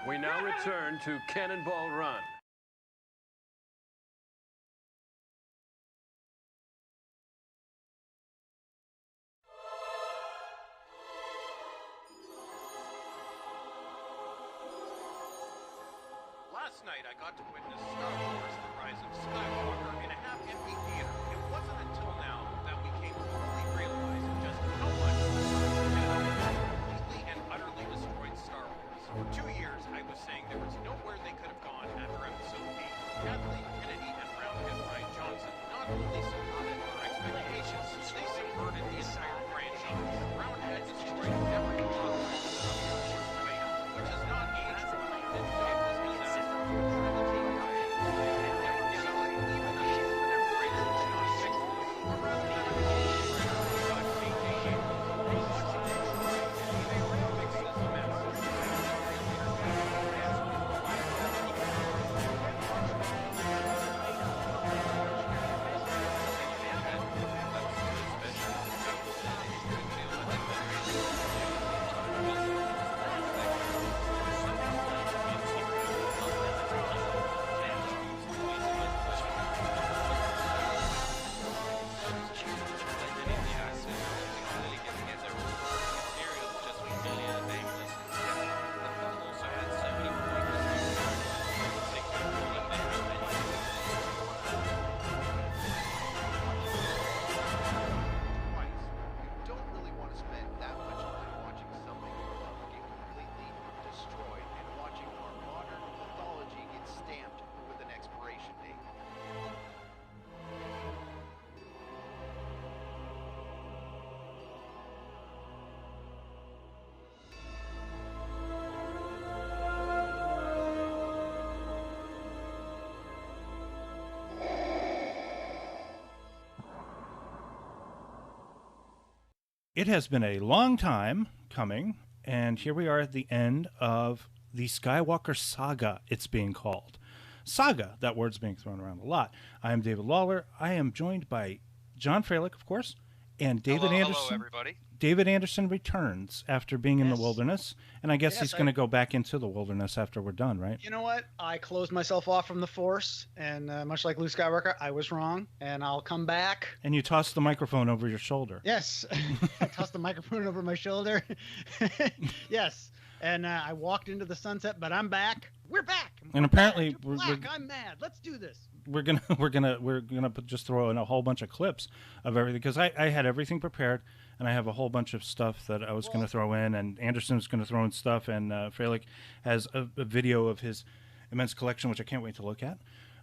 We now return to Cannonball Run. Last night, I got to witness Star Wars: The Rise of Skywalker in a half-empty theater. It wasn't until now that we came to fully realize just how much completely and utterly destroyed Star Wars. For 2 years, I was saying there was nowhere they could have gone after Episode 8. Kathleen Kennedy and Roundhead Rian Johnson not only subverted our expectations, they subverted the entire franchise. Roundhead destroyed every plot line which has not aged well. And Douglas has asked for a trilogy guide. And never give up, even a human embrace of John Sixtus, or rather than a God J.J. Abrams. Watching it try and they will fix this mess. It has been a long time coming, and here we are at the end of the Skywalker saga, it's being called. Saga, that word's being thrown around a lot. I am David Lawler. I am joined by John Fralick, of course, and David Anderson. Hello, everybody. David Anderson returns after being in the wilderness, and I guess Yes, he's going to go back into the wilderness after we're done, right? You know what? I closed myself off from the Force, and much like Luke Skywalker, I was wrong, and I'll come back. And you tossed the microphone over your shoulder. Yes, I tossed the microphone over my shoulder. Yes, and I walked into the sunset, but I'm back. We're back. And apparently, I'm mad. Let's do this. We're gonna just throw in a whole bunch of clips of everything because I had everything prepared, and I have a whole bunch of stuff that I was going to throw in, and Anderson's going to throw in stuff, and Fralick has a video of his immense collection, which I can't wait to look at.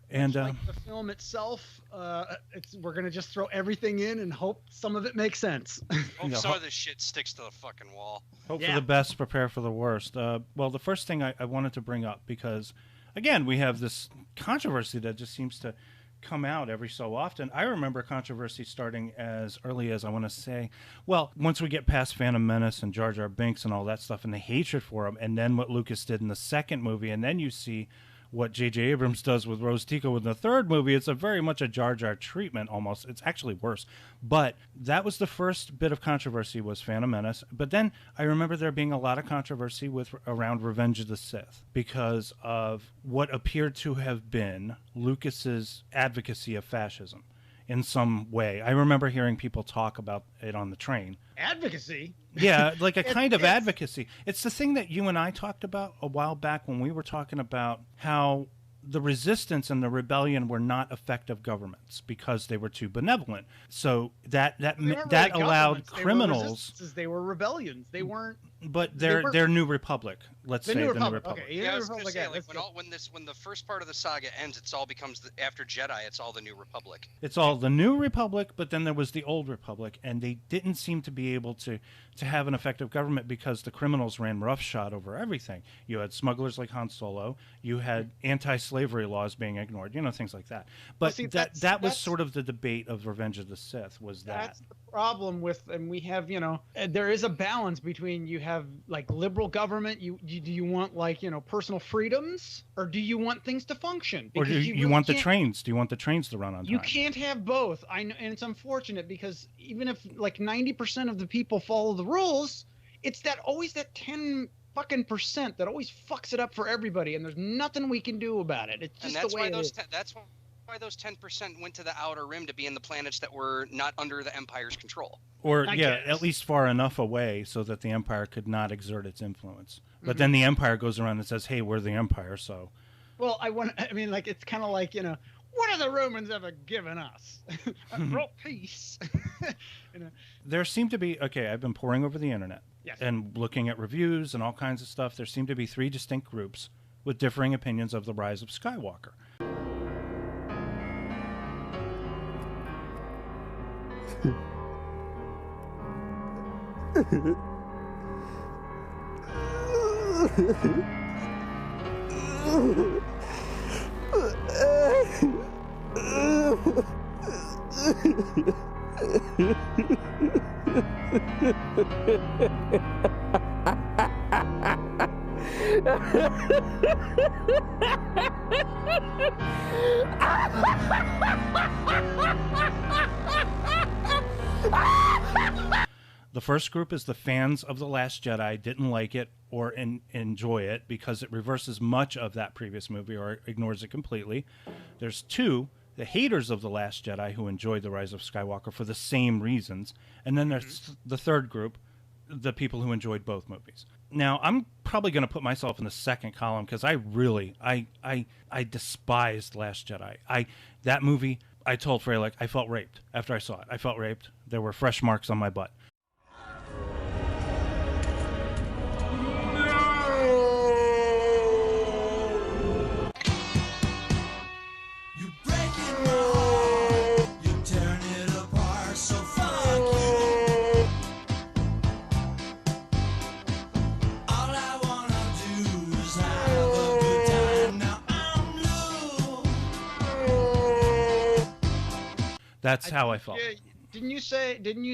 And like the film itself, we're going to just throw everything in and hope some of it makes sense. Hope some of this shit sticks to the fucking wall. Hope for the best, prepare for the worst. Well, the first thing I wanted to bring up, because, again, we have this controversy that just seems to come out every so often. I remember controversy starting as early as, I want to say, well, once we get past Phantom Menace and Jar Jar Binks and all that stuff and the hatred for him, and then what Lucas did in the second movie, and then you see what J.J. Abrams does with Rose Tico in the third movie. It's a very much a Jar Jar treatment almost. It's actually worse. But that was the first bit of controversy was Phantom Menace. But then I remember there being a lot of controversy around Revenge of the Sith because of what appeared to have been Lucas's advocacy of fascism in some way. I remember hearing people talk about it on the train. Advocacy? Yeah, like a kind of advocacy. It's the thing that you and I talked about a while back when we were talking about how the resistance and the rebellion were not effective governments because they were too benevolent. So that allowed criminals. They were rebellions. They weren't. But they're New Republic. Let's say the New Republic. Okay. Yeah, I was going to say, like, when the first part of the saga ends, it's all becomes after Jedi. It's all the New Republic. It's all the New Republic, but then there was the Old Republic, and they didn't seem to be able to have an effective government because the criminals ran roughshod over everything. You had smugglers like Han Solo. You had anti-slavery laws being ignored. Things like that. But that was sort of the debate of Revenge of the Sith. Was that? That's the problem with, and we have, there is a balance between, you have like liberal government. Do you want like, personal freedoms, or do you want things to function? Or do you want the trains? Do you want the trains to run on time? You can't have both. I know, and it's unfortunate because even if like 90% of the people follow the rules, it's always that 10 fucking percent that always fucks it up for everybody, and there's nothing we can do about it. It's just the way it is. That's why those 10% went to the outer rim to be in the planets that were not under the Empire's control. Or, at least far enough away so that the Empire could not exert its influence. But then the Empire goes around and says, hey, we're the Empire, so... Well, it's kind of like, what have the Romans ever given us? World peace. There seem to be... Okay, I've been poring over the internet and looking at reviews and all kinds of stuff. There seem to be 3 distinct groups with differing opinions of the Rise of Skywalker. The first group is the fans of The Last Jedi, didn't like it or enjoy it because it reverses much of that previous movie or ignores it completely. There's 2, the haters of The Last Jedi, who enjoyed The Rise of Skywalker for the same reasons. And then there's the third group, the people who enjoyed both movies. Now, I'm probably going to put myself in the second column because I really, I despised Last Jedi. That movie, I told Frey, I felt raped after I saw it. I felt raped. There were fresh marks on my butt. That's how I felt. Didn't you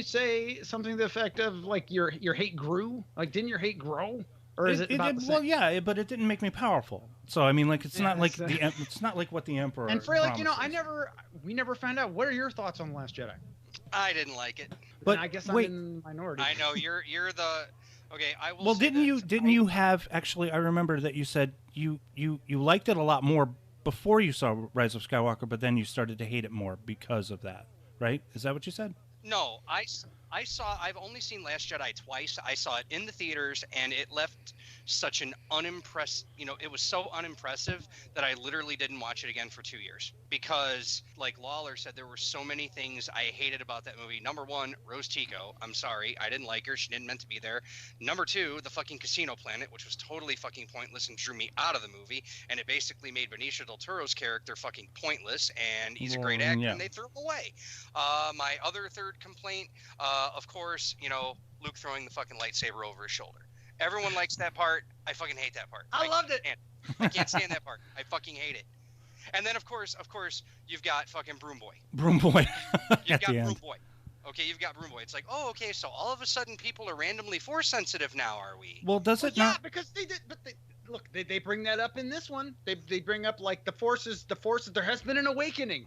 say something to the effect of like your hate grew? Like, didn't your hate grow? Or is it about the same? Well, yeah, but it didn't make me powerful. So I mean, it's not like it's not like what the Emperor. And Frey, we never found out. What are your thoughts on The Last Jedi? I didn't like it. But I guess I'm in the minority. I know you're the. Okay, I will. Well, didn't you have actually? I remember that you said you liked it a lot more before you saw Rise of Skywalker, but then you started to hate it more because of that, right? Is that what you said? No, I've only seen Last Jedi twice. I saw it in the theaters, and it left such an it was so unimpressive that I literally didn't watch it again for 2 years. Because, like Lawler said, there were so many things I hated about that movie. Number 1, Rose Tico. I'm sorry. I didn't like her. She didn't meant to be there. Number 2, the fucking casino planet, which was totally fucking pointless and drew me out of the movie. And it basically made Benicio del Toro's character fucking pointless, and he's a great actor, and they threw him away. My other third complaint, of course, Luke throwing the fucking lightsaber over his shoulder. Everyone likes that part. I fucking hate that part. I loved it. I can't stand that part. I fucking hate it. And then, of course, you've got fucking Broom Boy. Broom Boy. You've got Broom Boy. Okay, you've got Broom Boy. It's like, oh, okay, so all of a sudden people are randomly Force sensitive now, are we? Well, does it not? Yeah, because they did. But they bring that up in this one. They bring up like the forces. There has been an awakening.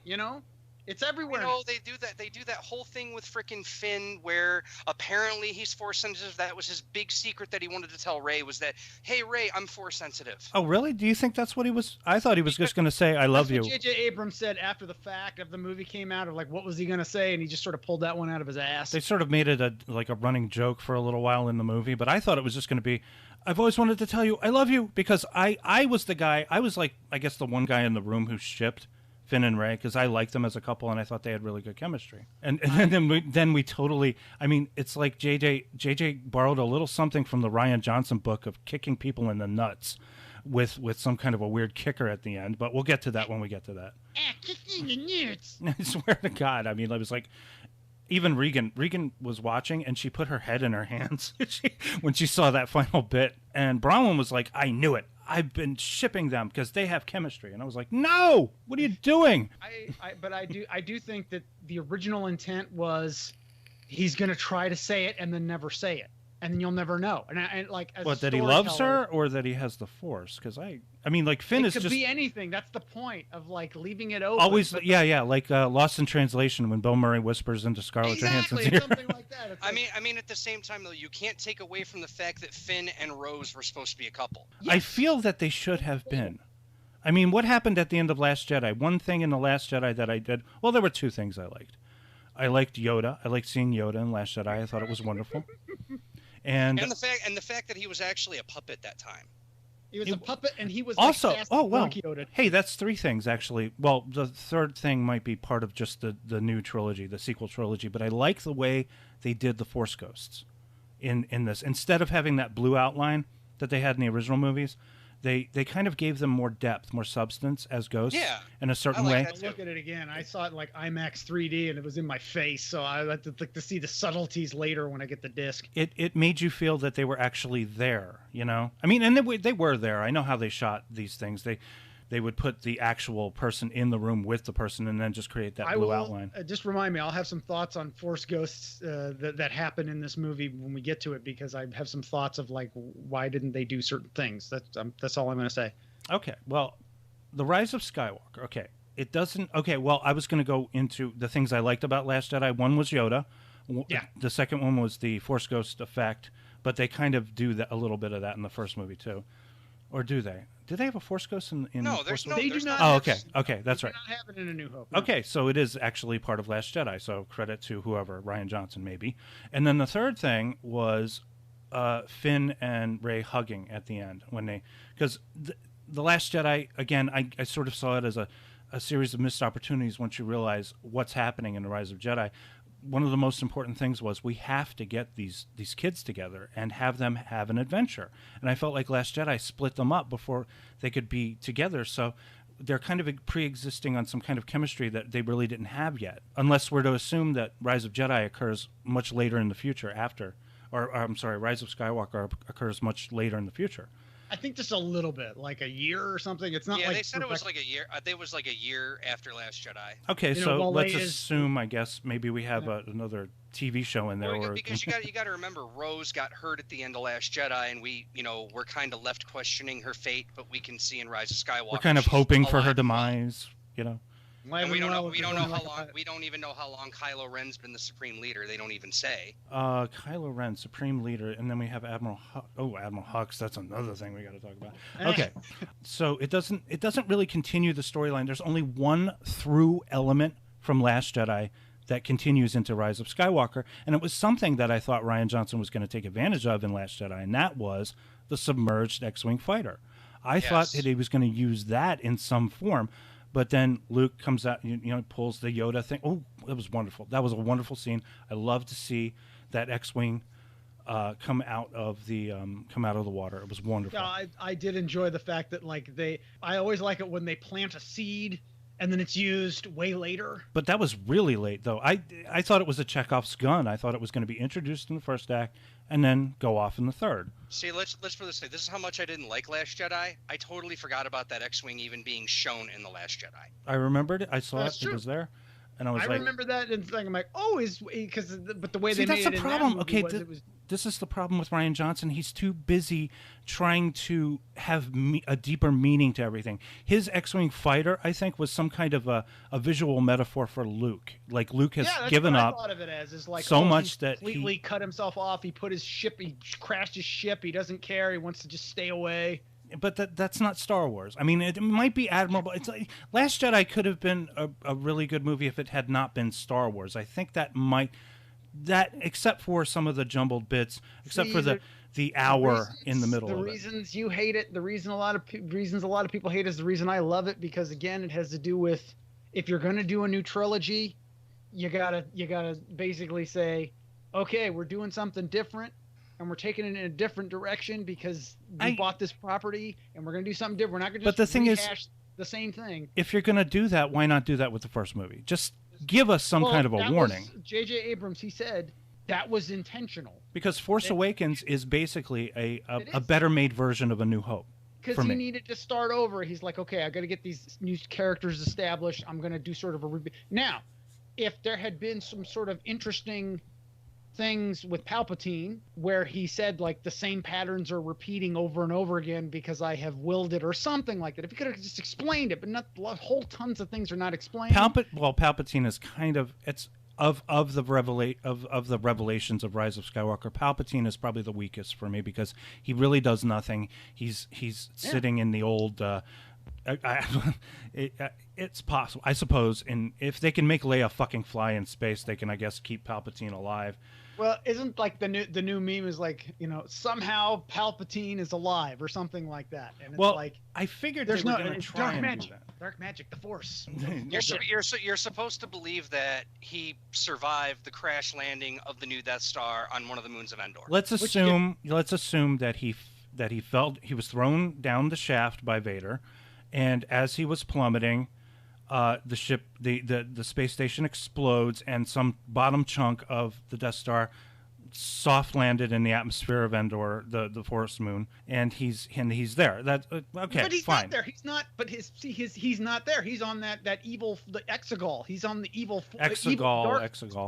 It's everywhere. They do that. They do that whole thing with frickin' Finn, where apparently he's Force sensitive. That was his big secret that he wanted to tell Rey, was that, hey, Rey, I'm Force sensitive. Oh, really? Do you think that's what he was? I thought he was just going to say, I love you. J.J. Abrams said after the fact of the movie came out, of like, what was he going to say? And he just sort of pulled that one out of his ass. They sort of made it a running joke for a little while in the movie, but I thought it was just going to be, I've always wanted to tell you I love you, because I was the guy, I was like, I guess the one guy in the room who shipped Finn and Rey, because I liked them as a couple and I thought they had really good chemistry. And then we totally, I mean, it's like JJ borrowed a little something from the Rian Johnson book of kicking people in the nuts with some kind of a weird kicker at the end, but we'll get to that when we get to that. Kicking in the nuts. I swear to God, I mean, I was like, even Regan was watching, and she put her head in her hands when she saw that final bit. And Bronwyn was like, I knew it. I've been shipping them because they have chemistry. And I was like, no, what are you doing? I do think that the original intent was he's gonna try to say it and then never say it, and then you'll never know. And like, as What, a that he loves storyteller, her, or that he has the Force? Because I mean, like Finn it is could just be anything. That's the point of like leaving it open. always, but- yeah, like Lost in Translation when Bill Murray whispers into Scarlett exactly, Johansson's ear. something like that. It's I like, mean, at the same time though, you can't take away from the fact that Finn and Rose were supposed to be a couple. I yes. feel that they should have been. I mean, what happened at the end of Last Jedi? One thing in the Last Jedi that I did, well, there were two things I liked. I liked Yoda. I liked seeing Yoda in Last Jedi. I thought it was wonderful. And the fact that he was actually a puppet that time. he was a puppet, and he was also, like, oh well, drunk Yoda. hey, that's three things actually. Well, the third thing might be part of just the new trilogy, the sequel trilogy. But I like the way they did the Force ghosts in this. Instead of having that blue outline that they had in the original movies, they kind of gave them more depth, more substance as ghosts. Yeah, in a certain I like way. that. I look at it again. I saw it in like IMAX 3D, and it was in my face. So I like to see the subtleties later when I get the disc. It made you feel that they were actually there, you know? I mean, and they were there. I know how they shot these things. They would put the actual person in the room with the person and then just create that I blue will outline. Just remind me. I'll have some thoughts on Force ghosts that happen in this movie when we get to it, because I have some thoughts of like, why didn't they do certain things? That's all I'm going to say. Okay, well, The Rise of Skywalker. Okay, it doesn't... Okay, well, I was going to go into the things I liked about Last Jedi. One was Yoda. Yeah. The second one was the Force Ghost effect, but they kind of do that, a little bit of that in the first movie, too. Or do they? Do they have a Force Ghost in No, the there's Force no. They do there's not Oh, have- okay. Okay, that's They right. do not have it in A New Hope. no. Okay, so it is actually part of Last Jedi, so credit to whoever, Rian Johnson maybe. And then the third thing was Finn and Rey hugging at the end when they... Because the Last Jedi, again, I sort of saw it as a series of missed opportunities once you realize what's happening in The Rise of Jedi. One of the most important things was we have to get these kids together and have them have an adventure. And I felt like Last Jedi split them up before they could be together. So they're kind of pre-existing on some kind of chemistry that they really didn't have yet. Unless we're to assume that Rise of Jedi occurs much later in the future after. Or I'm sorry, Rise of Skywalker occurs much later in the future. I think just a little bit, like a year or something. It's not Yeah, like they said it was perfect- like a year. It was like a year after Last Jedi. Okay, You know, so while let's Leia is- assume, I guess, maybe we have another TV show in there. Well, or because you got to remember, Rose got hurt at the end of Last Jedi, and we're kind of left questioning her fate. But we can see in Rise of Skywalker, we're kind of she's hoping for her alive. demise, you know. And we don't know. Well, We don't know how like long. a- We don't even know how long Kylo Ren's been the Supreme Leader. They don't even say. Kylo Ren, Supreme Leader, and then we have Admiral Admiral Hux. That's another thing we got to talk about. Okay, so it doesn't really continue the storyline. There's only one through element from Last Jedi that continues into Rise of Skywalker, and it was something that I thought Rian Johnson was going to take advantage of in Last Jedi, and that was the submerged X-wing fighter. I thought that he was going to use that in some form. But then Luke comes out, pulls the Yoda thing. Oh, that was wonderful. That was a wonderful scene. I love to see that X-wing come out of the water. It was wonderful. Yeah, I did enjoy the fact that I always like it when they plant a seed and then it's used way later. But that was really late, though. I thought it was a Chekhov's gun. I thought it was going to be introduced in the first act and then go off in the third. See, let's put it this way. This is how much I didn't like Last Jedi. I totally forgot about that X-wing even being shown in the Last Jedi. I remembered it. I saw That's it. true. It was there. And I was I like, remember that and I'm like, oh, but the way see, they that's made the it problem. in that Okay, movie was, it was this is the problem with Rian Johnson. He's too busy trying to have a deeper meaning to everything. His X-wing fighter, I think, was some kind of a visual metaphor for Luke. Like Luke has that's given what up I thought of it as is like so he's much that completely cut himself off. He put his ship. He crashed his ship. He doesn't care. He wants to just stay away. But that's not Star Wars. I mean, it might be admirable. It's like Last Jedi could have been a really good movie if it had not been Star Wars. I think except for some of the jumbled bits, except See, for the hour in the middle The of it. reasons you hate it, the reason a lot of people hate it is the reason I love it, because again, it has to do with if you're going to do a new trilogy, you gotta basically say, okay, we're doing something different. And we're taking it in a different direction because we bought this property, and we're going to do something different. We're not going to just But the thing is, rehash the same thing. If you're going to do that, why not do that with the first movie? Just give us some kind of a warning. J.J. Abrams, he said that was intentional. Because Force Awakens is basically a better made version of A New Hope. Because he needed to start over. He's like, okay, I got to get these new characters established. I'm going to do sort of a now, if there had been some sort of interesting things with Palpatine where he said like the same patterns are repeating over and over again because I have willed it or something like that. If he could have just explained it, but not whole tons of things are not explained. Palpatine is kind of of the revelations of Rise of Skywalker. Palpatine is probably the weakest for me because he really does nothing. He's sitting in the old. It's possible, I suppose, and if they can make Leia fucking fly in space, they can, I guess, keep Palpatine alive. Well, isn't like the new meme is like, you know, somehow Palpatine is alive or something like that, and it's like I figured there's they were no going to try and do that. Dark magic, the Force. You're supposed to believe that he survived the crash landing of the new Death Star on one of the moons of Endor. Let's assume that he was thrown down the shaft by Vader, and as he was plummeting, the ship, the space station explodes, and some bottom chunk of the Death Star soft landed in the atmosphere of Endor, the forest moon, and he's there. That okay, but he's fine. not there. He's not. But he's not there. He's on that evil the Exegol. He's on the evil Exegol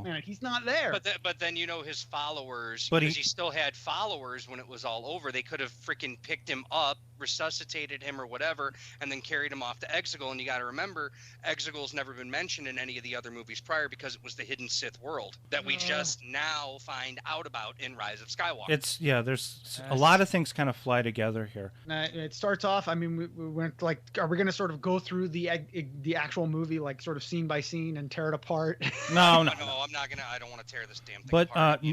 planet. He's not there. But then you know his followers, but because he still had followers when it was all over. They could have freaking picked him up, resuscitated him or whatever, and then carried him off to Exegol. And you got to remember, Exegol's never been mentioned in any of the other movies prior because it was the hidden Sith world that we just now find out about in Rise of Skywalker. There's a lot of things kind of fly together here. It starts off. I mean, we went like, are we going to sort of go through the actual movie, like sort of scene by scene, and tear it apart? No, I'm not gonna. I don't want to tear this damn thing apart. No.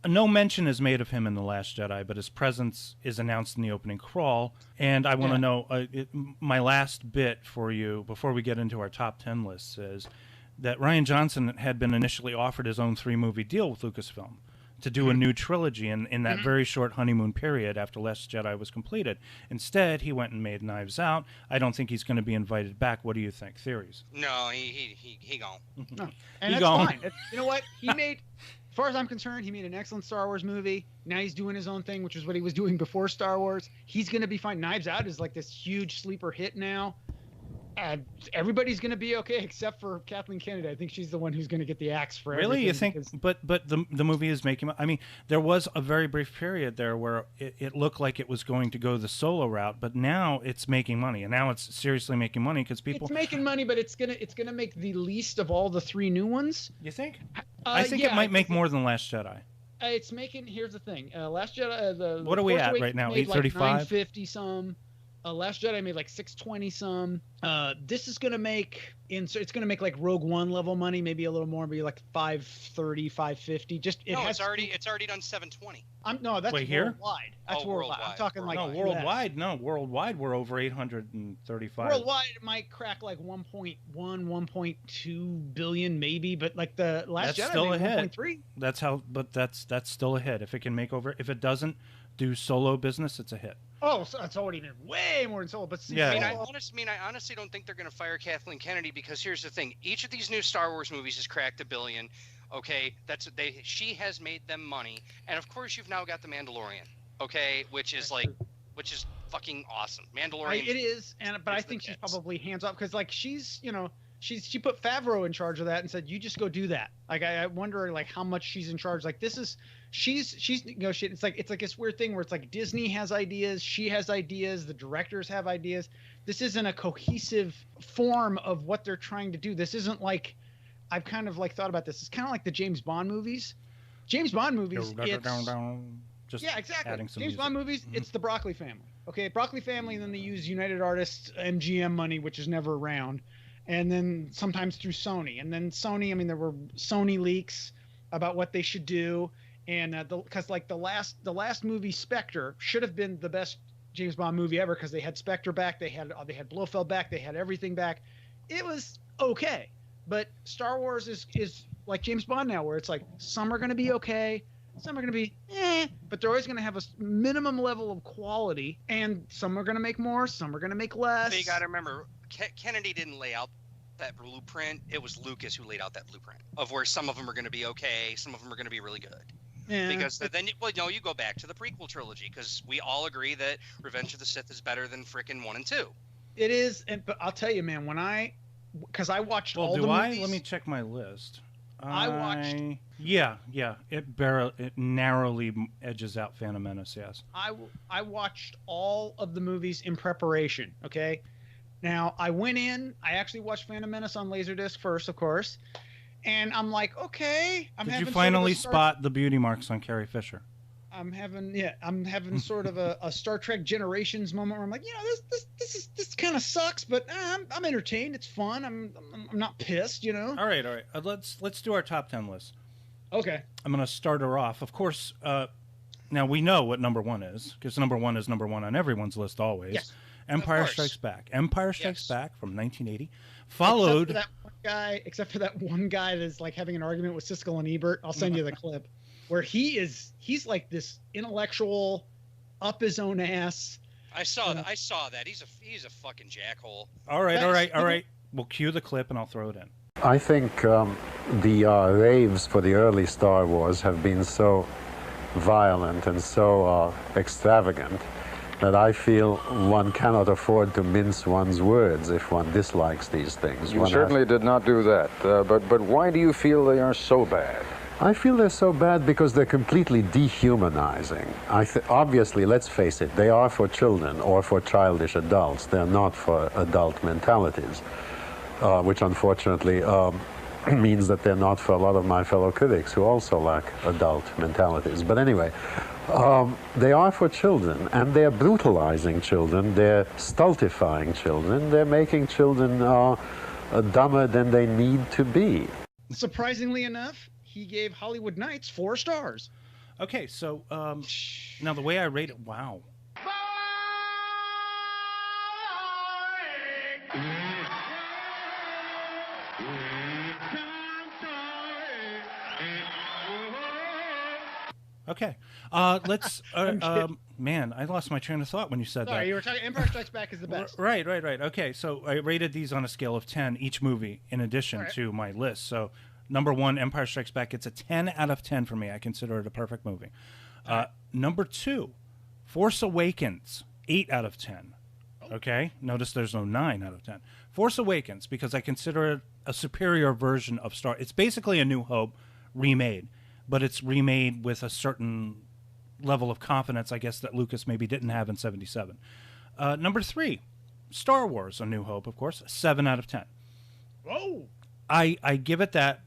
No mention is made of him in The Last Jedi, but his presence is announced in the opening crawl. And I want to know, my last bit for you before we get into our top 10 lists is that Rian Johnson had been initially offered his own 3-movie deal with Lucasfilm to do a new trilogy in that very short honeymoon period after Last Jedi was completed. Instead, he went and made Knives Out. I don't think he's going to be invited back. What do you think? Theories? No, he gone. No. And that's fine. You know what? He made, as far as I'm concerned, he made an excellent Star Wars movie. Now he's doing his own thing, which is what he was doing before Star Wars. He's going to be fine. Knives Out is like this huge sleeper hit now. Everybody's going to be okay except for Kathleen Kennedy. I think she's the one who's going to get the axe for everything. Really? You think? But the movie is making. I mean, there was a very brief period there where it looked like it was going to go the solo route, but now it's making money, and now it's seriously making money because people. It's making money, but it's gonna make the least of all the 3 new ones. You think? I think it might make more than Last Jedi. It's making. Here's the thing. Last Jedi. What are we at right now? 835. Like 950 some. Last Jedi made like 620 some. This is gonna make it's gonna make like Rogue One level money, maybe a little more, maybe like 530, 550. It's already done 720. No, that's Wait, here? Worldwide. That's worldwide. I'm talking like worldwide. No, worldwide we're over 835. Worldwide it might crack like 1.1, 1.2 billion maybe, but like the Last Jedi still made a hit. 1.3. That's still a hit. If it can make over, if it doesn't do solo business, it's a hit. Oh, so it's already been way more than solo. But yeah, I honestly don't think they're going to fire Kathleen Kennedy because here's the thing: each of these new Star Wars movies has cracked $1 billion. Okay, she has made them money, and of course you've now got the Mandalorian. Okay, which is fucking awesome. Mandalorian. It is, but I think she's probably hands off because like she put Favreau in charge of that and said, you just go do that. Like I wonder like how much she's in charge. Like this is she's negotiating. It's like this weird thing where it's like Disney has ideas, she has ideas, the directors have ideas. This isn't a cohesive form of what they're trying to do. This isn't like, I've kind of like thought about this. It's kind of like the James Bond movies. Yeah, exactly. James Bond movies, it's the Broccoli family. Okay, Broccoli family, and then they use United Artists MGM money, which is never around. And then sometimes through Sony. And then Sony, I mean, there were Sony leaks about what they should do. And because like the last movie, Spectre, should have been the best James Bond movie ever because they had Spectre back, they had Blofeld back, they had everything back. It was okay. But Star Wars is like James Bond now, where it's like some are going to be okay, some are going to be but they're always going to have a minimum level of quality, and some are going to make more, some are going to make less. But you got to remember, Kennedy didn't lay out that blueprint. It was Lucas who laid out that blueprint of where some of them are going to be okay, some of them are going to be really good. Yeah. Because then, you go back to the prequel trilogy because we all agree that Revenge of the Sith is better than frickin' 1 and 2. It is, but I'll tell you, man, because I watched all the movies. Let me check my list. I watched. Yeah. It narrowly edges out Phantom Menace. Yes. I watched all of the movies in preparation. Okay. Now I went in. I actually watched Phantom Menace on Laserdisc first, of course, and I'm like, okay. Did you finally spot the beauty marks on Carrie Fisher? I'm having sort of a Star Trek Generations moment where I'm like, this kind of sucks, but I'm entertained. It's fun. I'm not pissed, All right. Let's do our top 10 list. Okay. I'm going to start her off. Of course, now we know what number 1 is, because number 1 is number 1 on everyone's list always. Yes. Empire Strikes Back. Empire Strikes Back from 1980. Followed. Except for that one guy that's like having an argument with Siskel and Ebert. I'll send you the clip. Where he's like this intellectual, up his own ass. I saw that. He's a fucking jackhole. All right. We'll cue the clip and I'll throw it in. I think the raves for the early Star Wars have been so violent and so extravagant that I feel one cannot afford to mince one's words if one dislikes these things. You certainly did not do that. But why do you feel they are so bad? I feel they're so bad because they're completely dehumanizing. Obviously, let's face it, they are for children or for childish adults. They're not for adult mentalities, which unfortunately means that they're not for a lot of my fellow critics who also lack adult mentalities. But anyway, they are for children, and they're brutalizing children. They're stultifying children. They're making children dumber than they need to be. Surprisingly enough, he gave Hollywood Nights 4 stars. Okay, so now the way I rate it, wow. Okay, let's. Man, I lost my train of thought when you said that. Sorry, you were talking. Empire Strikes Back is the best. Right. Okay, so I rated these on a scale of 10 each movie, in addition to my list. So. Number 1, Empire Strikes Back. It's a 10 out of 10 for me. I consider it a perfect movie. Number 2, Force Awakens. 8 out of 10. Okay? Notice there's no 9 out of 10. Force Awakens, because I consider it a superior version of Star. It's basically A New Hope remade, but it's remade with a certain level of confidence, I guess, that Lucas maybe didn't have in 77. Number 3, Star Wars, A New Hope, of course. 7 out of 10. Whoa! I give it that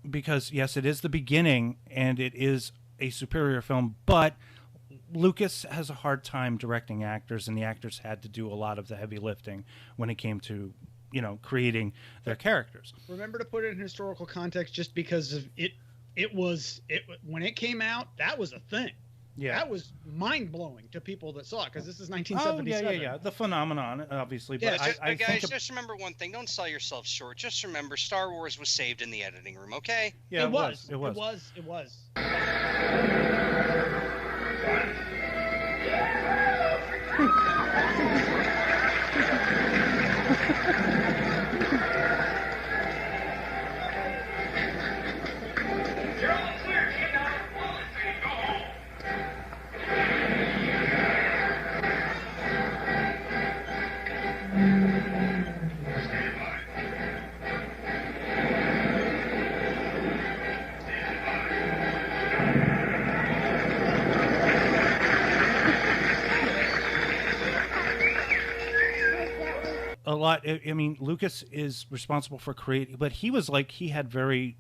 because, yes, it is the beginning and it is a superior film, but Lucas has a hard time directing actors, and the actors had to do a lot of the heavy lifting when it came to, creating their characters. Remember to put it in historical context, just because of it when it came out, that was a thing. Yeah, that was mind-blowing to people that saw it, because this is 1977. Oh, yeah. The phenomenon, obviously. But yeah, guys, just remember one thing. Don't sell yourself short. Just remember, Star Wars was saved in the editing room, okay? Yeah, it was. A lot. I mean, Lucas is responsible for creating, but he was like he had very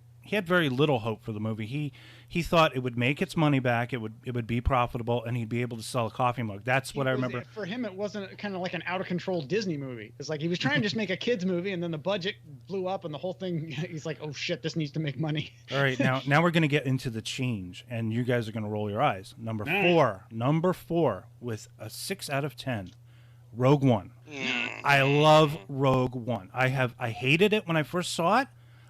little hope for the movie. He thought it would make its money back. It would be profitable, and he'd be able to sell a coffee mug. That's what I remember. For him, it wasn't kind of like an out of control Disney movie. It's like he was trying to just make a kids movie, and then the budget blew up, and the whole thing. He's like, oh shit, this needs to make money. All right, now we're gonna get into the change, and you guys are gonna roll your eyes. Number four with a 6 out of 10. Rogue One. I love Rogue One. I hated it when I first saw it.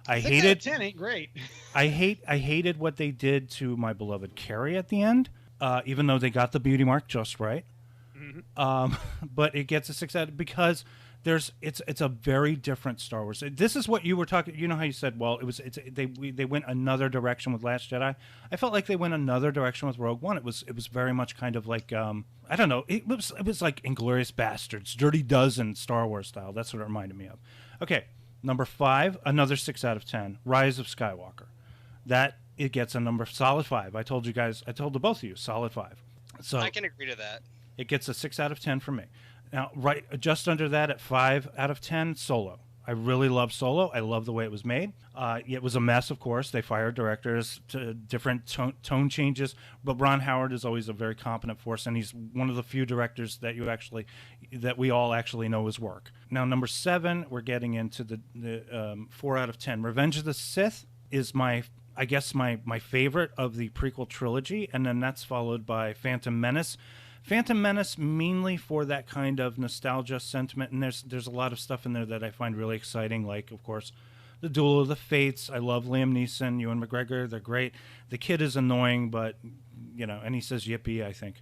I hated 10 ain't great. I hated what they did to my beloved Carrie at the end. Even though they got the beauty mark just right. Mm-hmm. But it gets a 6 out because it's a very different Star Wars. This is what you were talking. You know how you said, well, they went another direction with Last Jedi. I felt like they went another direction with Rogue One. It was very much kind of like I don't know. It was like Inglourious Bastards, Dirty Dozen, Star Wars style. That's what it reminded me of. Okay, number 5, another 6 out of 10. Rise of Skywalker. that it gets a number solid 5. I told you guys, I told the both of you, solid 5. So I can agree to that. it gets a 6 out of 10 from me. Now, right just under that at 5 out of 10, Solo. I really love Solo. I love the way it was made. It was a mess, of course. They fired directors to different tone changes, but Ron Howard is always a very competent force, and he's one of the few directors that we all actually know his work. Now, number 7, we're getting into the 4 out of 10. Revenge of the Sith is my favorite of the prequel trilogy, and then that's followed by Phantom Menace. Phantom Menace mainly for that kind of nostalgia sentiment, and there's a lot of stuff in there that I find really exciting, like, of course, the Duel of the Fates. I love Liam Neeson, Ewan McGregor. They're great. The kid is annoying, but, and he says yippee, I think.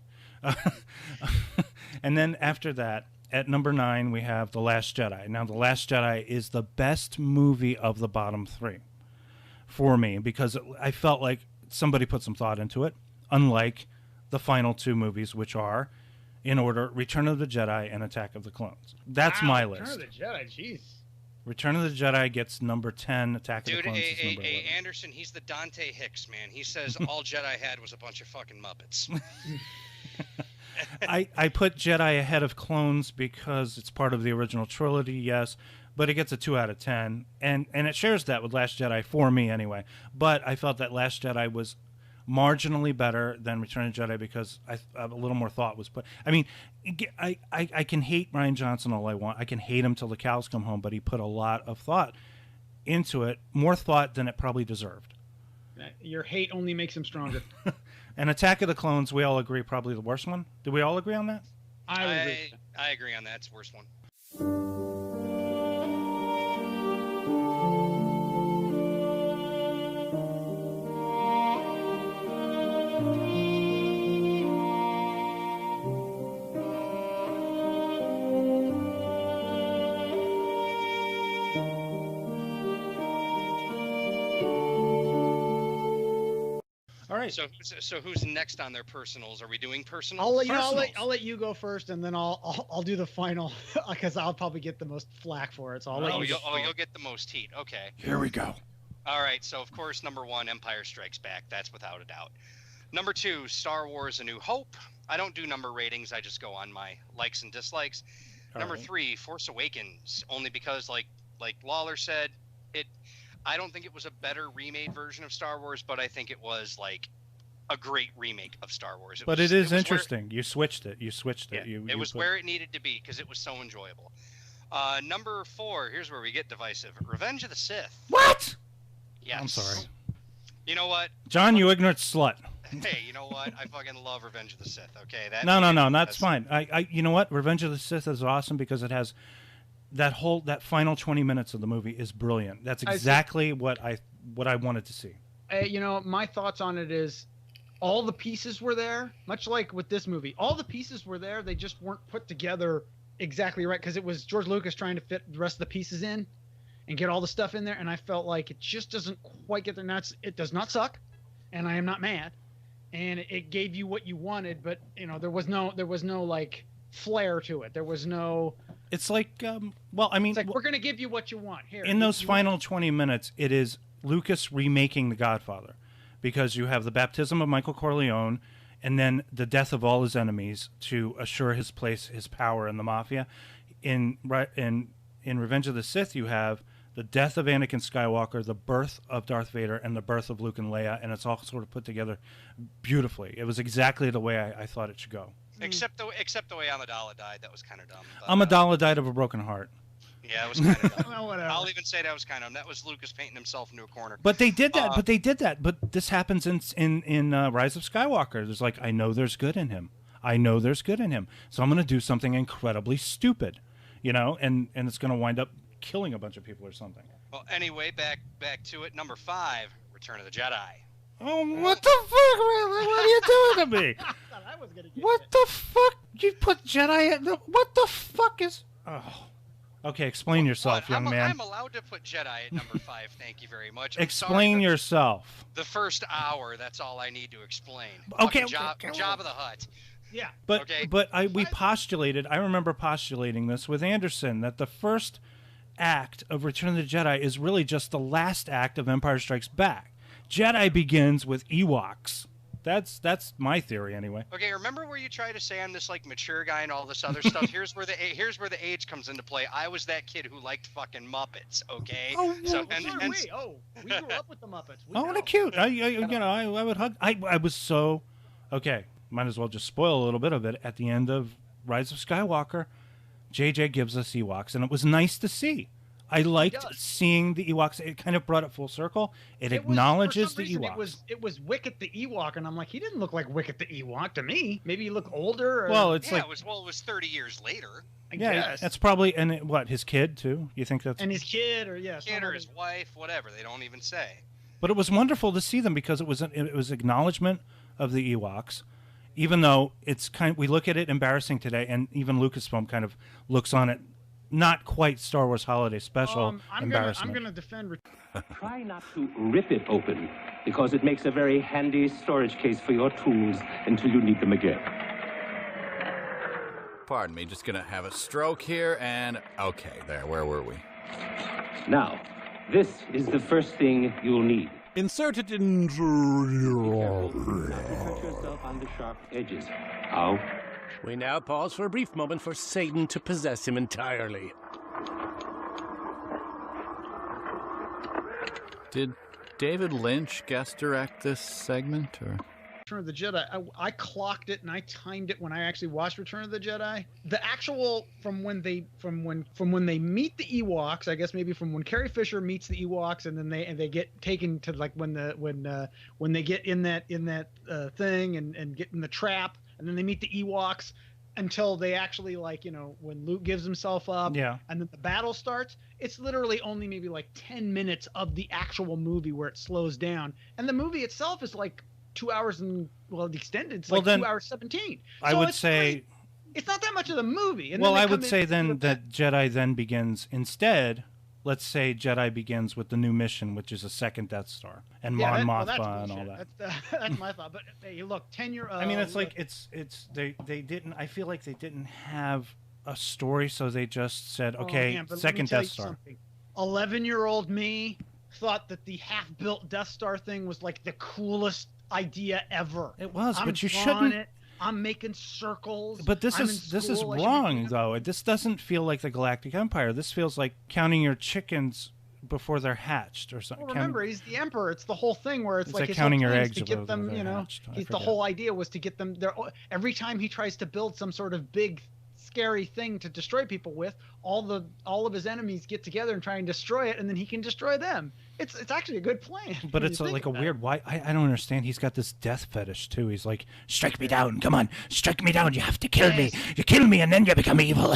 And then after that, at number 9, we have The Last Jedi. Now, The Last Jedi is the best movie of the bottom 3 for me, because I felt like somebody put some thought into it, unlike the final 2 movies, which are, in order, Return of the Jedi and Attack of the Clones. That's my list. Return of the Jedi, jeez. Return of the Jedi gets number 10. Attack of the Clones is number 11. Anderson, he's the Dante Hicks, man. He says all Jedi had was a bunch of fucking Muppets. I put Jedi ahead of Clones because it's part of the original trilogy, yes, but it gets a 2 out of 10. And it shares that with Last Jedi, for me anyway. But I felt that Last Jedi was marginally better than Return of the Jedi because a little more thought was put. I mean, I can hate Rian Johnson all I want. I can hate him till the cows come home, but he put a lot of thought into it, more thought than it probably deserved. Your hate only makes him stronger. And Attack of the Clones, we all agree, probably the worst one. Do we all agree on that? I agree on that. It's the worst one. So who's next on their personals? Are we doing personals? I'll let you go first, and then I'll do the final because I'll probably get the most flack for it. So you'll get the most heat. Okay. Here we go. All right. So of course, number 1, Empire Strikes Back. That's without a doubt. Number 2, Star Wars: A New Hope. I don't do number ratings. I just go on my likes and dislikes. Number 3, Force Awakens, only because like Lawler said, I don't think it was a better remade version of Star Wars, but I think it was like a great remake of Star Wars. It is interesting. You switched it. Yeah, it was where it needed to be because it was so enjoyable. Number 4, here's where we get divisive. Revenge of the Sith. What? Yes. I'm sorry. You know what? John, you ignorant slut. Hey, you know what? I fucking love Revenge of the Sith, okay? No, that's fine. You know what? Revenge of the Sith is awesome because it has that final 20 minutes of the movie is brilliant. That's exactly what I wanted to see. My thoughts on it is all the pieces were there, much like with this movie. All the pieces were there. They just weren't put together exactly right because it was George Lucas trying to fit the rest of the pieces in and get all the stuff in there. And I felt like it just doesn't quite get there. Now, it does not suck, and I am not mad. And it gave you what you wanted, but there was no like flair to it. There was no. It's like, it's like we're going to give you what you want here. In those final 20 minutes, it is Lucas remaking The Godfather, because you have the baptism of Michael Corleone, and then the death of all his enemies to assure his place, his power in the mafia. In Revenge of the Sith, you have the death of Anakin Skywalker, the birth of Darth Vader, and the birth of Luke and Leia, and it's all sort of put together beautifully. It was exactly the way I thought it should go. Except the way Amidala died, that was kind of dumb. Amidala died of a broken heart. Yeah, it was kind of dumb. Well, whatever. I'll even say that was kind of dumb. That was Lucas painting himself into a corner. But they did that. But this happens in Rise of Skywalker. There's like, I know there's good in him. So I'm going to do something incredibly stupid, and it's going to wind up killing a bunch of people or something. Well, anyway, back to it. Number 5, Return of the Jedi. Oh, what the fuck, man? What are you doing to me? I was gonna get what the fuck? You put Jedi in what the fuck is... Oh. Okay, explain yourself, young man. I'm allowed to put Jedi at number 5, thank you very much. Explain yourself. The first hour, that's all I need to explain. Okay. Jabba the Hutt. Yeah. But we postulated, I remember postulating this with Anderson, that the first act of Return of the Jedi is really just the last act of Empire Strikes Back. Jedi begins with Ewoks. That's my theory anyway. Okay, remember where you try to say I'm this like mature guy and all this other stuff? Here's where the age comes into play. I was that kid who liked fucking Muppets. Okay. Oh, so we grew up with the Muppets. Oh, they're cute. I would hug. I was so okay. Might as well just spoil a little bit of it. At the end of Rise of Skywalker, JJ gives us Ewoks, and it was nice to see. I liked seeing the Ewoks. It kind of brought it full circle. It acknowledges the Ewoks. It was Wicket the Ewok, and I'm like, he didn't look like Wicket the Ewok to me. Maybe he looked older. Or... Well, it was 30 years later. I guess. That's probably his kid too. You think that's his kid or kid or his wife, whatever. They don't even say. But it was wonderful to see them because it was acknowledgement of the Ewoks, even though it's we look at it embarrassing today, and even Lucasfilm kind of looks on it. Not quite Star Wars Holiday Special embarrassment. I'm going to defend... Try not to rip it open, because it makes a very handy storage case for your tools until you need them again. Pardon me, just going to have a stroke here, and... Okay, there, where were we? Now, this is the first thing you'll need. Insert it in... Be careful not to hurt yourself on the sharp edges. How? We now pause for a brief moment for Satan to possess him entirely. Did David Lynch guest direct this segment, or? Return of the Jedi. I clocked it and I timed it when I actually watched Return of the Jedi. The actual from when they meet the Ewoks, I guess maybe from when Carrie Fisher meets the Ewoks, and then they get taken to like when they get in that thing and get in the trap. And then they meet the Ewoks until they actually when Luke gives himself up. Yeah. And then the battle starts. It's literally only maybe like 10 minutes of the actual movie where it slows down. And the movie itself is like 2 hours and the extended. It's like 2 hours 17. I would say it's not that much of the movie. And I would say then that Jedi then begins instead. Let's say Jedi begins with the new mission, which is a second Death Star and Mon Mothma and all that. That's my thought. But hey, look, 10-year. I mean, it's like they didn't. I feel like they didn't have a story, so they just said, okay, second Death Star. 11-year-old me thought that the half-built Death Star thing was like the coolest idea ever. It was, but you shouldn't. I'm making circles. But this is wrong, though. This doesn't feel like the Galactic Empire. This feels like counting your chickens before they're hatched or something. Well, remember, he's the Emperor. It's the whole thing where it's like his counting your eggs to get them. The whole idea was to get them there. Every time he tries to build some sort of big, scary thing to destroy people with, all of his enemies get together and try and destroy it, and then he can destroy them. It's actually a good plan. But it's like a weird. Why I don't understand. He's got this death fetish too. He's like, strike me down. Come on, strike me down. You have to kill me. You kill me, and then you become evil.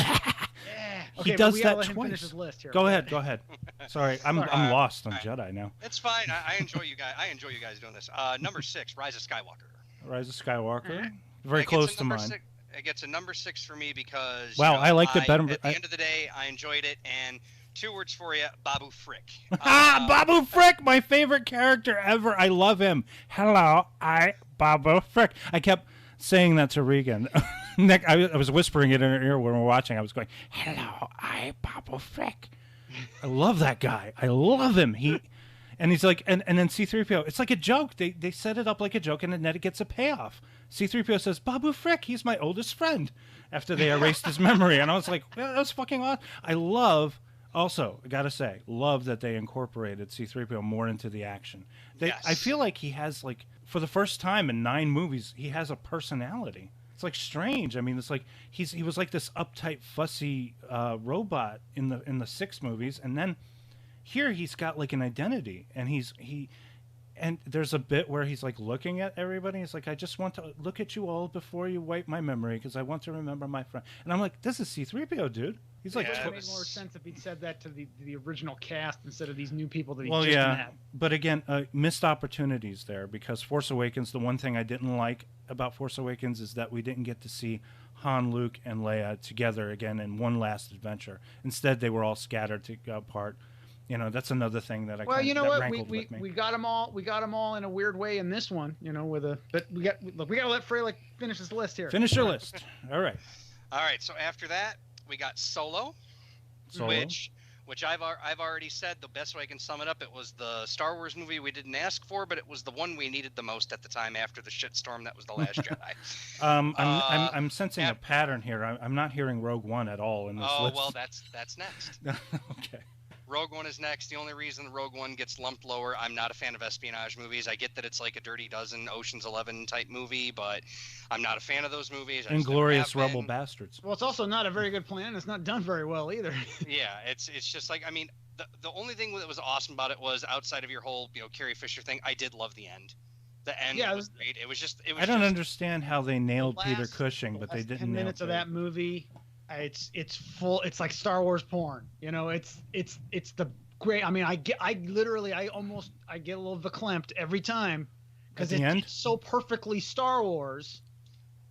Okay, he does that let him twice. finish his list here. Go ahead. Sorry, I'm lost on Jedi now. It's fine. I enjoy you guys. I enjoy you guys doing this. Number 6, Rise of Skywalker. Rise of Skywalker, very close to mine. It gets a number 6 for me because I liked it better. At the end of the day, I enjoyed it, and 2 words for you, Babu Frick. Babu Frick, my favorite character ever. I love him. Hello, Babu Frick. I kept saying that to Regan. Nick, I was whispering it in her ear when we were watching. I was going, hello, Babu Frick. I love that guy. I love him. And he's like, and then C-3PO, it's like a joke. They set it up like a joke, and then it gets a payoff. C-3PO says, Babu Frick, he's my oldest friend, after they erased his memory. And I was like, well, that was fucking awesome. I gotta say, love that they incorporated C-3PO more into the action. Yes. I feel like he has, like, for the first time in 9 movies, he has a personality. It's like strange. I mean, it's like he was like this uptight, fussy robot in the 6 movies, and then here he's got like an identity, and and there's a bit where he's like looking at everybody. He's like, I just want to look at you all before you wipe my memory because I want to remember my friend. And I'm like, this is C-3PO, dude. He's like, it would make more sense if he'd said that to the original cast instead of these new people that he just met. But again, missed opportunities there because Force Awakens, the one thing I didn't like about Force Awakens is that we didn't get to see Han, Luke, and Leia together again in one last adventure. Instead, they were all scattered apart. You know, that's another thing that you know what, we got them all. We got them all in a weird way in this one. You know, but we got to let Frey finish his list here. Finish your list. All right. So after that, we got Solo, which I've already said the best way I can sum it up. It was the Star Wars movie we didn't ask for, but it was the one we needed the most at the time after the shitstorm that was the Last Jedi. I'm sensing a pattern here. I'm not hearing Rogue One at all in this list. Well, that's next. Okay. Rogue One is next. The only reason Rogue One gets lumped lower, I'm not a fan of espionage movies. I get that it's like a Dirty Dozen, Ocean's 11 type movie, but I'm not a fan of those movies. Inglorious Rebel Bastards. Well, it's also not a very good plan. It's not done very well either. Yeah, it's just like, I mean, the only thing that was awesome about it was, outside of your whole, Carrie Fisher thing, I did love the end. The end was great. It was just. I don't understand how they nailed Peter Cushing, but they didn't. 10 minutes of that movie, it's full. It's like Star Wars porn. It's the great. I mean, I get a little verklempt every time because it's so perfectly Star Wars.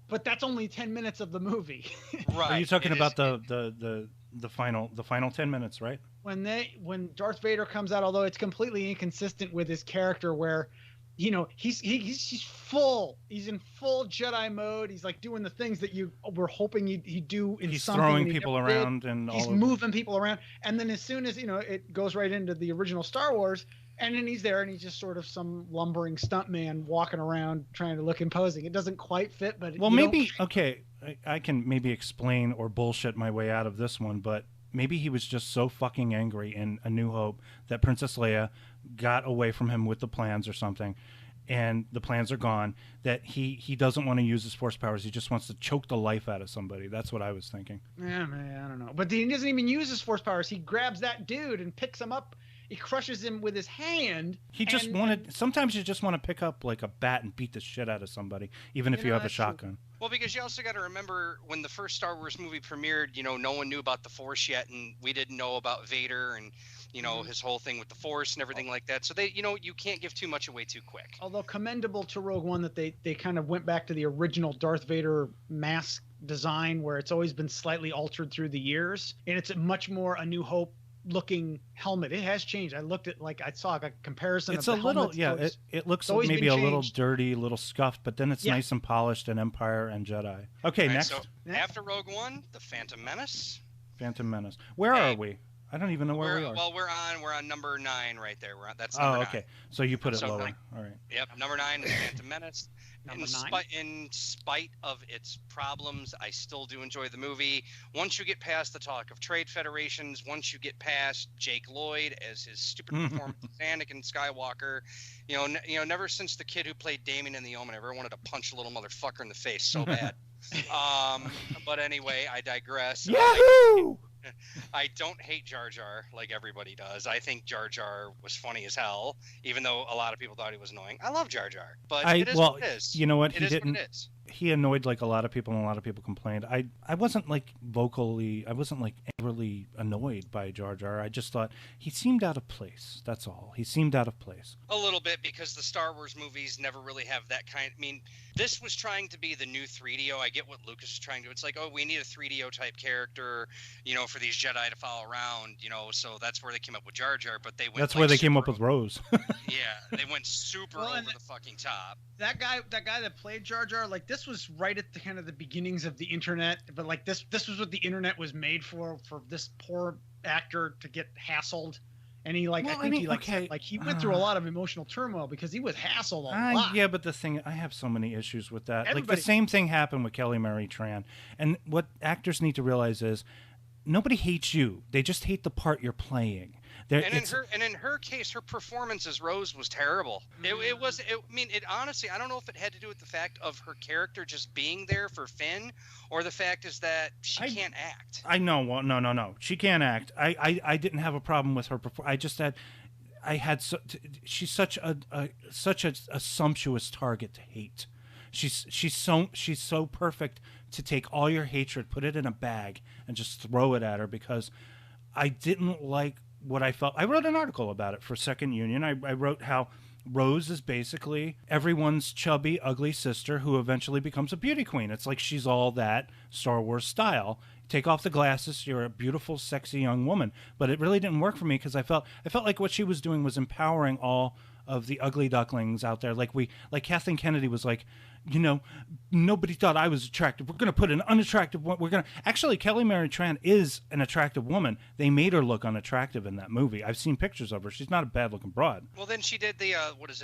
But that's only 10 minutes of the movie. Right. Are you talking about the final 10 minutes, right? When Darth Vader comes out, although it's completely inconsistent with his character, where he's in full Jedi mode. He's like doing the things that you were hoping he'd do in he's something. Throwing people around and he's moving people around. And then as soon as it goes right into the original Star Wars, and then he's there and he's just sort of some lumbering stuntman walking around trying to look imposing. It doesn't quite fit, but I can maybe explain or bullshit my way out of this one, but maybe he was just so fucking angry in A New Hope that Princess Leia got away from him with the plans or something, and the plans are gone, that he doesn't want to use his force powers. He just wants to choke the life out of somebody. That's what I was thinking. Yeah, man, I don't know. But he doesn't even use his force powers. He grabs that dude and picks him up. He crushes him with his hand. Sometimes you just want to pick up like a bat and beat the shit out of somebody, even if you have a shotgun. Well, because you also got to remember when the first Star Wars movie premiered, no one knew about the Force yet, and we didn't know about Vader and, his whole thing with the Force and everything like that. So you can't give too much away too quick. Although commendable to Rogue One that they kind of went back to the original Darth Vader mask design, where it's always been slightly altered through the years, and it's a much more A New Hope looking helmet. It has changed. I saw a comparison. It's of the a little, helmets. it looks maybe a little dirty, a little scuffed, but then it's nice and polished in Empire and Jedi. Okay, next. So after Rogue One, the Phantom Menace. Phantom Menace. Where are we? I don't even know where we are. Well, we're on number 9 right there. That's number 9. Okay. So you put it lower. All right. Yep, number 9 is Phantom Menace. In spite of its problems, I still do enjoy the movie. Once you get past the talk of trade federations, once you get past Jake Lloyd as his stupid performance as Anakin Skywalker, never since the kid who played Damien in The Omen, I ever wanted to punch a little motherfucker in the face so bad. But anyway, I digress. Yahoo! I don't hate Jar Jar like everybody does. I think Jar Jar was funny as hell, even though a lot of people thought he was annoying. I love Jar Jar, but it is what it is. You know what? It is what it is. He annoyed like a lot of people, and a lot of people complained. I wasn't like angrily annoyed by Jar Jar. I just thought he seemed out of place. That's all. He seemed out of place. A little bit, because the Star Wars movies never really have that kind. I mean, this was trying to be the new 3DO. I get what Lucas is trying to do. It's like, we need a 3DO type character, for these Jedi to follow around, so that's where they came up with Jar Jar. But they went. That's where they came up with Rose. Yeah, they went super over the fucking top. That guy that played Jar Jar, like, this was right at the kind of the beginnings of the internet, but like this was what the internet was made for this poor actor to get hassled. And he went through a lot of emotional turmoil because he was hassled a lot. Yeah, but I have so many issues with that. Like the same thing happened with Kelly Marie Tran. And what actors need to realize is nobody hates you. They just hate the part you're playing. In her case, her performance as Rose was terrible. It honestly, I don't know if it had to do with the fact of her character just being there for Finn, or the fact is that she can't act. I know. Well, no. She can't act. I didn't have a problem with her performance. I just had. She's such a sumptuous target to hate. She's so perfect to take all your hatred, put it in a bag, and just throw it at her, because I didn't like what I felt. I wrote an article about it for Second Union. I wrote how Rose is basically everyone's chubby, ugly sister who eventually becomes a beauty queen. It's like she's all that Star Wars style. Take off the glasses, you're a beautiful, sexy young woman. But it really didn't work for me, because I felt like what she was doing was empowering all of the ugly ducklings out there. Like Kathleen Kennedy was like, you know, nobody thought I was attractive. We're going to put an unattractive one. Actually, Kelly Mary Tran is an attractive woman. They made her look unattractive in that movie. I've seen pictures of her. She's not a bad looking broad. Well, then she did the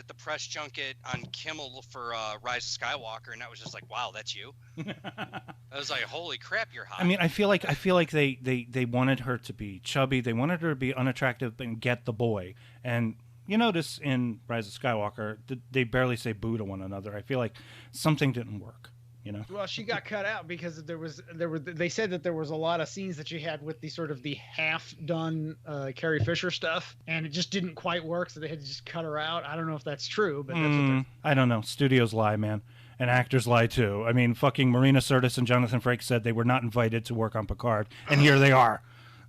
the press junket on Kimmel for Rise of Skywalker, and that was just like, wow, that's you. I was like, holy crap, you're hot. I mean, I feel like they wanted her to be chubby. They wanted her to be unattractive and get the boy. And you notice in Rise of Skywalker, they barely say boo to one another. I feel like something didn't work. You know. Well, she got cut out because they said that there was a lot of scenes that she had with the sort of the half done Carrie Fisher stuff, and it just didn't quite work, so they had to just cut her out. I don't know if that's true, but that's what I don't know. Studios lie, man. And actors lie too. I mean, fucking Marina Sirtis and Jonathan Frakes said they were not invited to work on Picard, and here they are.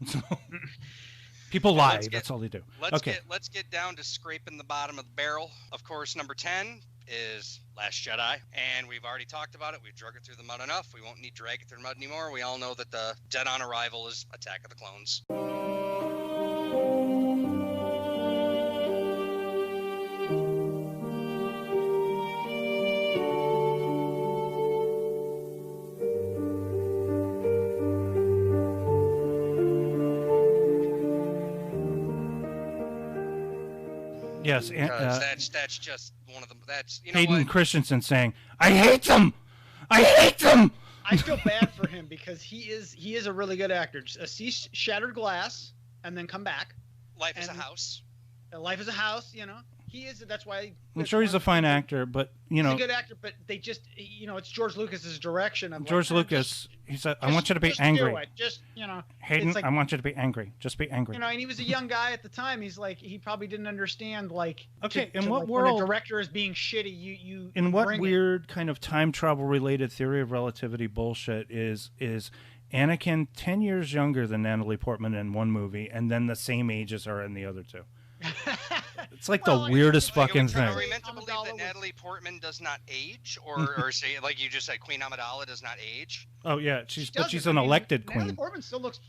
So, people lie. That's all they do. Let's get down to scraping the bottom of the barrel. Of course, number 10 is Last Jedi, and we've already talked about it. We've drug it through the mud enough. We won't need to drag it through the mud anymore. We all know that the dead-on arrival is Attack of the Clones. Yes, and that's just one of them. That's Hayden Christensen saying, "I hate them, I hate them." I feel bad for him because he is a really good actor. See Shattered Glass and then come back. Life is a House. Life is a House. You know, he is. That's why. I'm sure he's a fine actor, but you know, he's a good actor. But they just, you know, it's George Lucas's direction. Of George Lucas. He said, "I want you to be angry." Do it. Just, you know, Hayden, like, I want you to be angry. Just be angry. You know, and he was a young guy at the time. He's like, he probably didn't understand, like, in what world when a director is being shitty, you in what weird kind of time travel related theory of relativity bullshit is Anakin 10 years younger than Natalie Portman in one movie, and then the same age as her in the other two? It's like the weirdest fucking thing. Are we meant to believe that Natalie Portman does not age, or say, like you just said, Queen Amidala does not age? Oh yeah, she's an elected queen. Natalie Portman still looks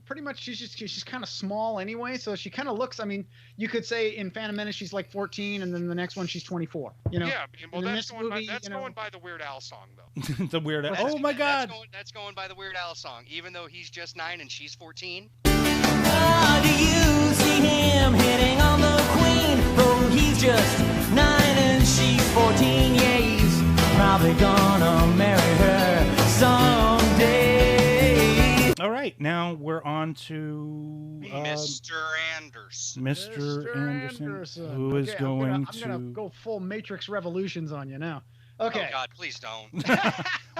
pretty much. She's kind of small anyway, so she kind of looks. I mean, you could say in Phantom Menace she's like 14, and then the next one she's 24. You know? Yeah, well, that's going by the Weird Al song though. The Weird Al. Oh my God. That's going by the Weird Al song, even though he's just 9 and she's 14. How do you see him hitting on the queen? Oh, he's just 9 and she's 14. Yeah, he's probably gonna marry her someday. All right, now we're on to Mr. Anderson. Mr. Anderson, who is going to... I'm gonna go full Matrix Revolutions on you now. Okay. Oh God, please don't.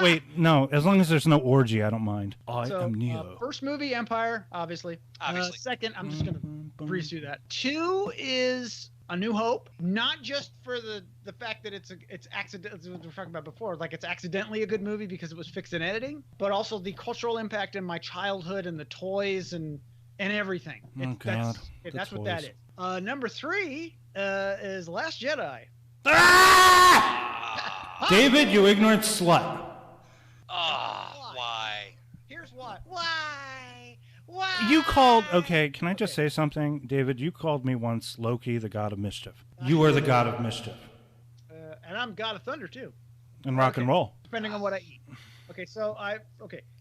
Wait, no. As long as there's no orgy, I don't mind. I am Neo. First movie, Empire, obviously. Second, I'm just gonna breeze through that. 2 is A New Hope, not just for the fact that it's accident, as we were talking about before, like it's accidentally a good movie because it was fixed in editing, but also the cultural impact in my childhood and the toys and everything. That's what that is. Number 3 is Last Jedi. David, you ignorant slut. Why? Here's why. Why? You called... Okay, can I just say something? David, you called me once Loki, the god of mischief. You are the god of mischief. And I'm god of thunder, too. And rock and roll. Depending on what I eat. Okay, so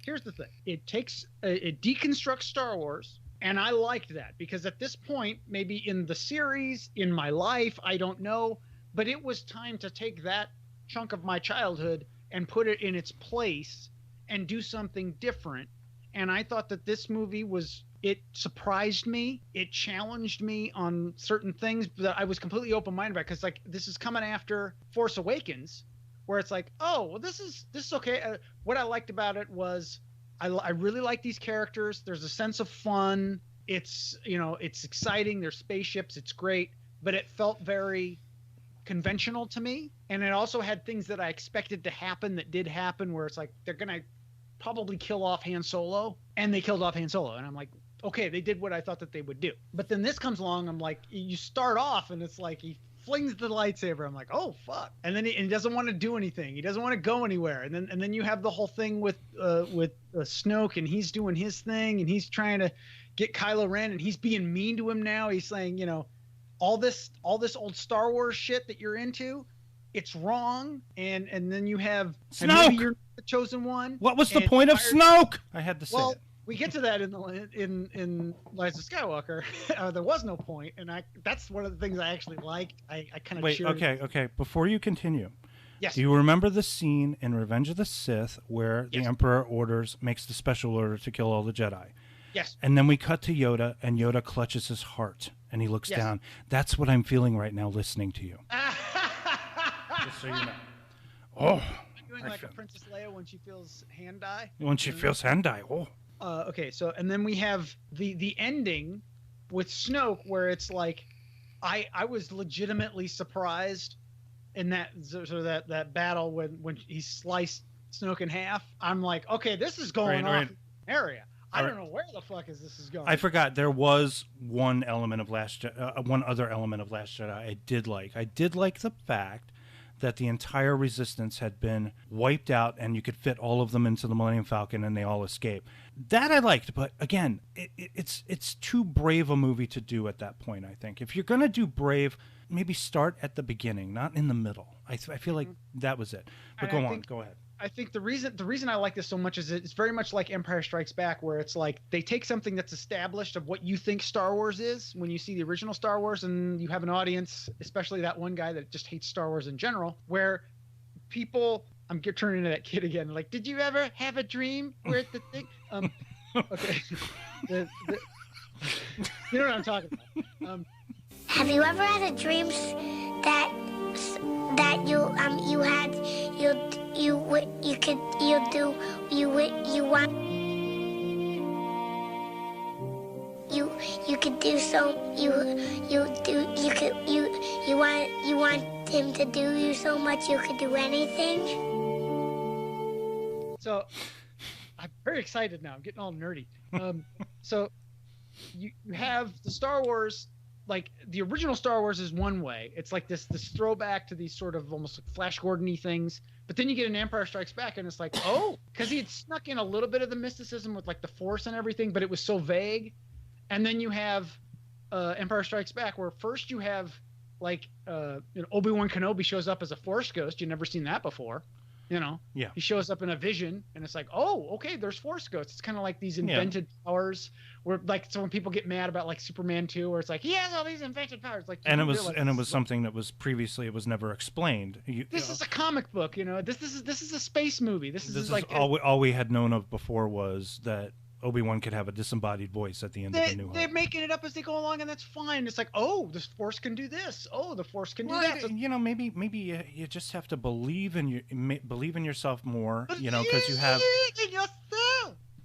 here's the thing. It deconstructs Star Wars, and I liked that, because at this point, maybe in the series, in my life, I don't know, but it was time to take that chunk of my childhood and put it in its place and do something different. And I thought that this movie it surprised me. It challenged me on certain things that I was completely open-minded about, because like this is coming after Force Awakens, where it's like, oh, well, this is okay. What I liked about it was I really like these characters. There's a sense of fun. It's exciting. There's spaceships. It's great, but it felt very conventional to me, and it also had things that I expected to happen that did happen, where it's like they're gonna probably kill off Han Solo, and they killed off Han Solo, and I'm like, okay, they did what I thought that they would do. But then this comes along, I'm like, you start off and it's like he flings the lightsaber, I'm like, oh fuck, and then he doesn't want to do anything, he doesn't want to go anywhere, and then you have the whole thing with Snoke, and he's doing his thing, and he's trying to get Kylo Ren, and he's being mean to him now. He's saying, all this old Star Wars shit that you're into, it's wrong, and then you have Snoke. And maybe you're the chosen one. What was the point of Snoke? I had to say it. We get to that in Rise of Skywalker. There was no point, and that's one of the things I actually liked. I kind of wait. Okay. Before you continue, yes. Do you remember the scene in Revenge of the Sith where the Emperor makes the special order to kill all the Jedi? Yes. And then we cut to Yoda, and Yoda clutches his heart, and he looks down. That's what I'm feeling right now listening to you. Just so you know. Oh. I'm doing like a Princess Leia when she feels hand die. When she feels hand die. Oh. Okay, so and then we have the ending with Snoke, where it's like, I was legitimately surprised in that sort of that battle when he sliced Snoke in half. I'm like, okay, this is going off in an area. I don't know where the fuck this is going. I forgot there was one element of one other element of Last Jedi I did like. I did like the fact that the entire Resistance had been wiped out, and you could fit all of them into the Millennium Falcon, and they all escape. That I liked, but again, it's too brave a movie to do at that point. I think if you're gonna do brave, maybe start at the beginning, not in the middle. I feel like that was it. But go ahead. I think the reason I like this so much is it's very much like Empire Strikes Back, where it's like they take something that's established of what you think Star Wars is when you see the original Star Wars, and you have an audience, especially that one guy that just hates Star Wars in general, where people, I'm turning into that kid again, like, did you ever have a dream where the thing, okay, you know what I'm talking about. Have you ever had a dream that you want him to do you so much you could do anything? So I'm very excited now. I'm getting all nerdy. So you have the Star Wars. Like the original Star Wars is one way. It's like this throwback to these sort of almost like Flash Gordon-y things. But then you get an Empire Strikes Back, and it's like, oh, because he had snuck in a little bit of the mysticism with like the Force and everything, but it was so vague. And then you have Empire Strikes Back, where first you have like Obi-Wan Kenobi shows up as a Force ghost. You've never seen that before. Yeah. He shows up in a vision, and it's like, oh, okay, there's Force ghosts. It's kind of like these invented powers, where like, so when people get mad about like Superman 2, where it's like he has all these invented powers, like, and it was something that was previously it was never explained. This is a comic book, This is a space movie. This is like all we had known of before was that Obi-Wan could have a disembodied voice at the end of the New Hope. They're making it up as they go along, and that's fine. It's like, oh, the Force can do this. Oh, the Force can do that. So, maybe you just have to believe in yourself more. Because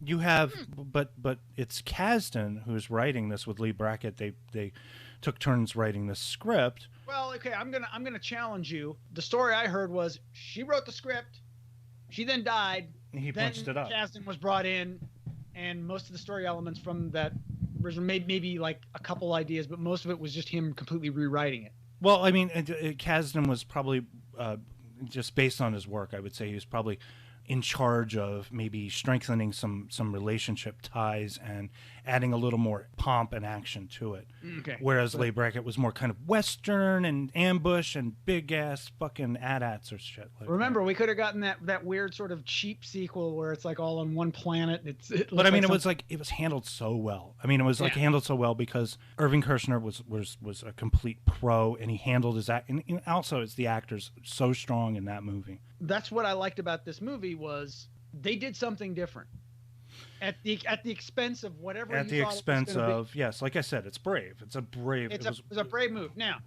you have but it's Kasdan who's writing this with Lee Brackett. They took turns writing this script. Well, okay, I'm gonna challenge you. The story I heard was she wrote the script, she then died. He punched it up. Kasdan was brought in. And most of the story elements from that original, maybe like a couple ideas, but most of it was just him completely rewriting it. Well, I mean, Kasdan was probably, just based on his work, I would say he was probably in charge of maybe strengthening some relationship ties and adding a little more pomp and action to it. Okay. Whereas Leigh Brackett was more kind of Western and ambush and big ass fucking AT-ATs or shit. Remember, we could have gotten that weird sort of cheap sequel where it's like all on one planet. But I mean, it was handled so well. I mean, it was handled so well because Irving Kershner was a complete pro, and he handled his act. And also, it's the actors so strong in that movie. That's what I liked about this movie was they did something different. At the expense of whatever. At the expense of, yes, like I said, it's brave. It's a brave. It was a brave move. Now,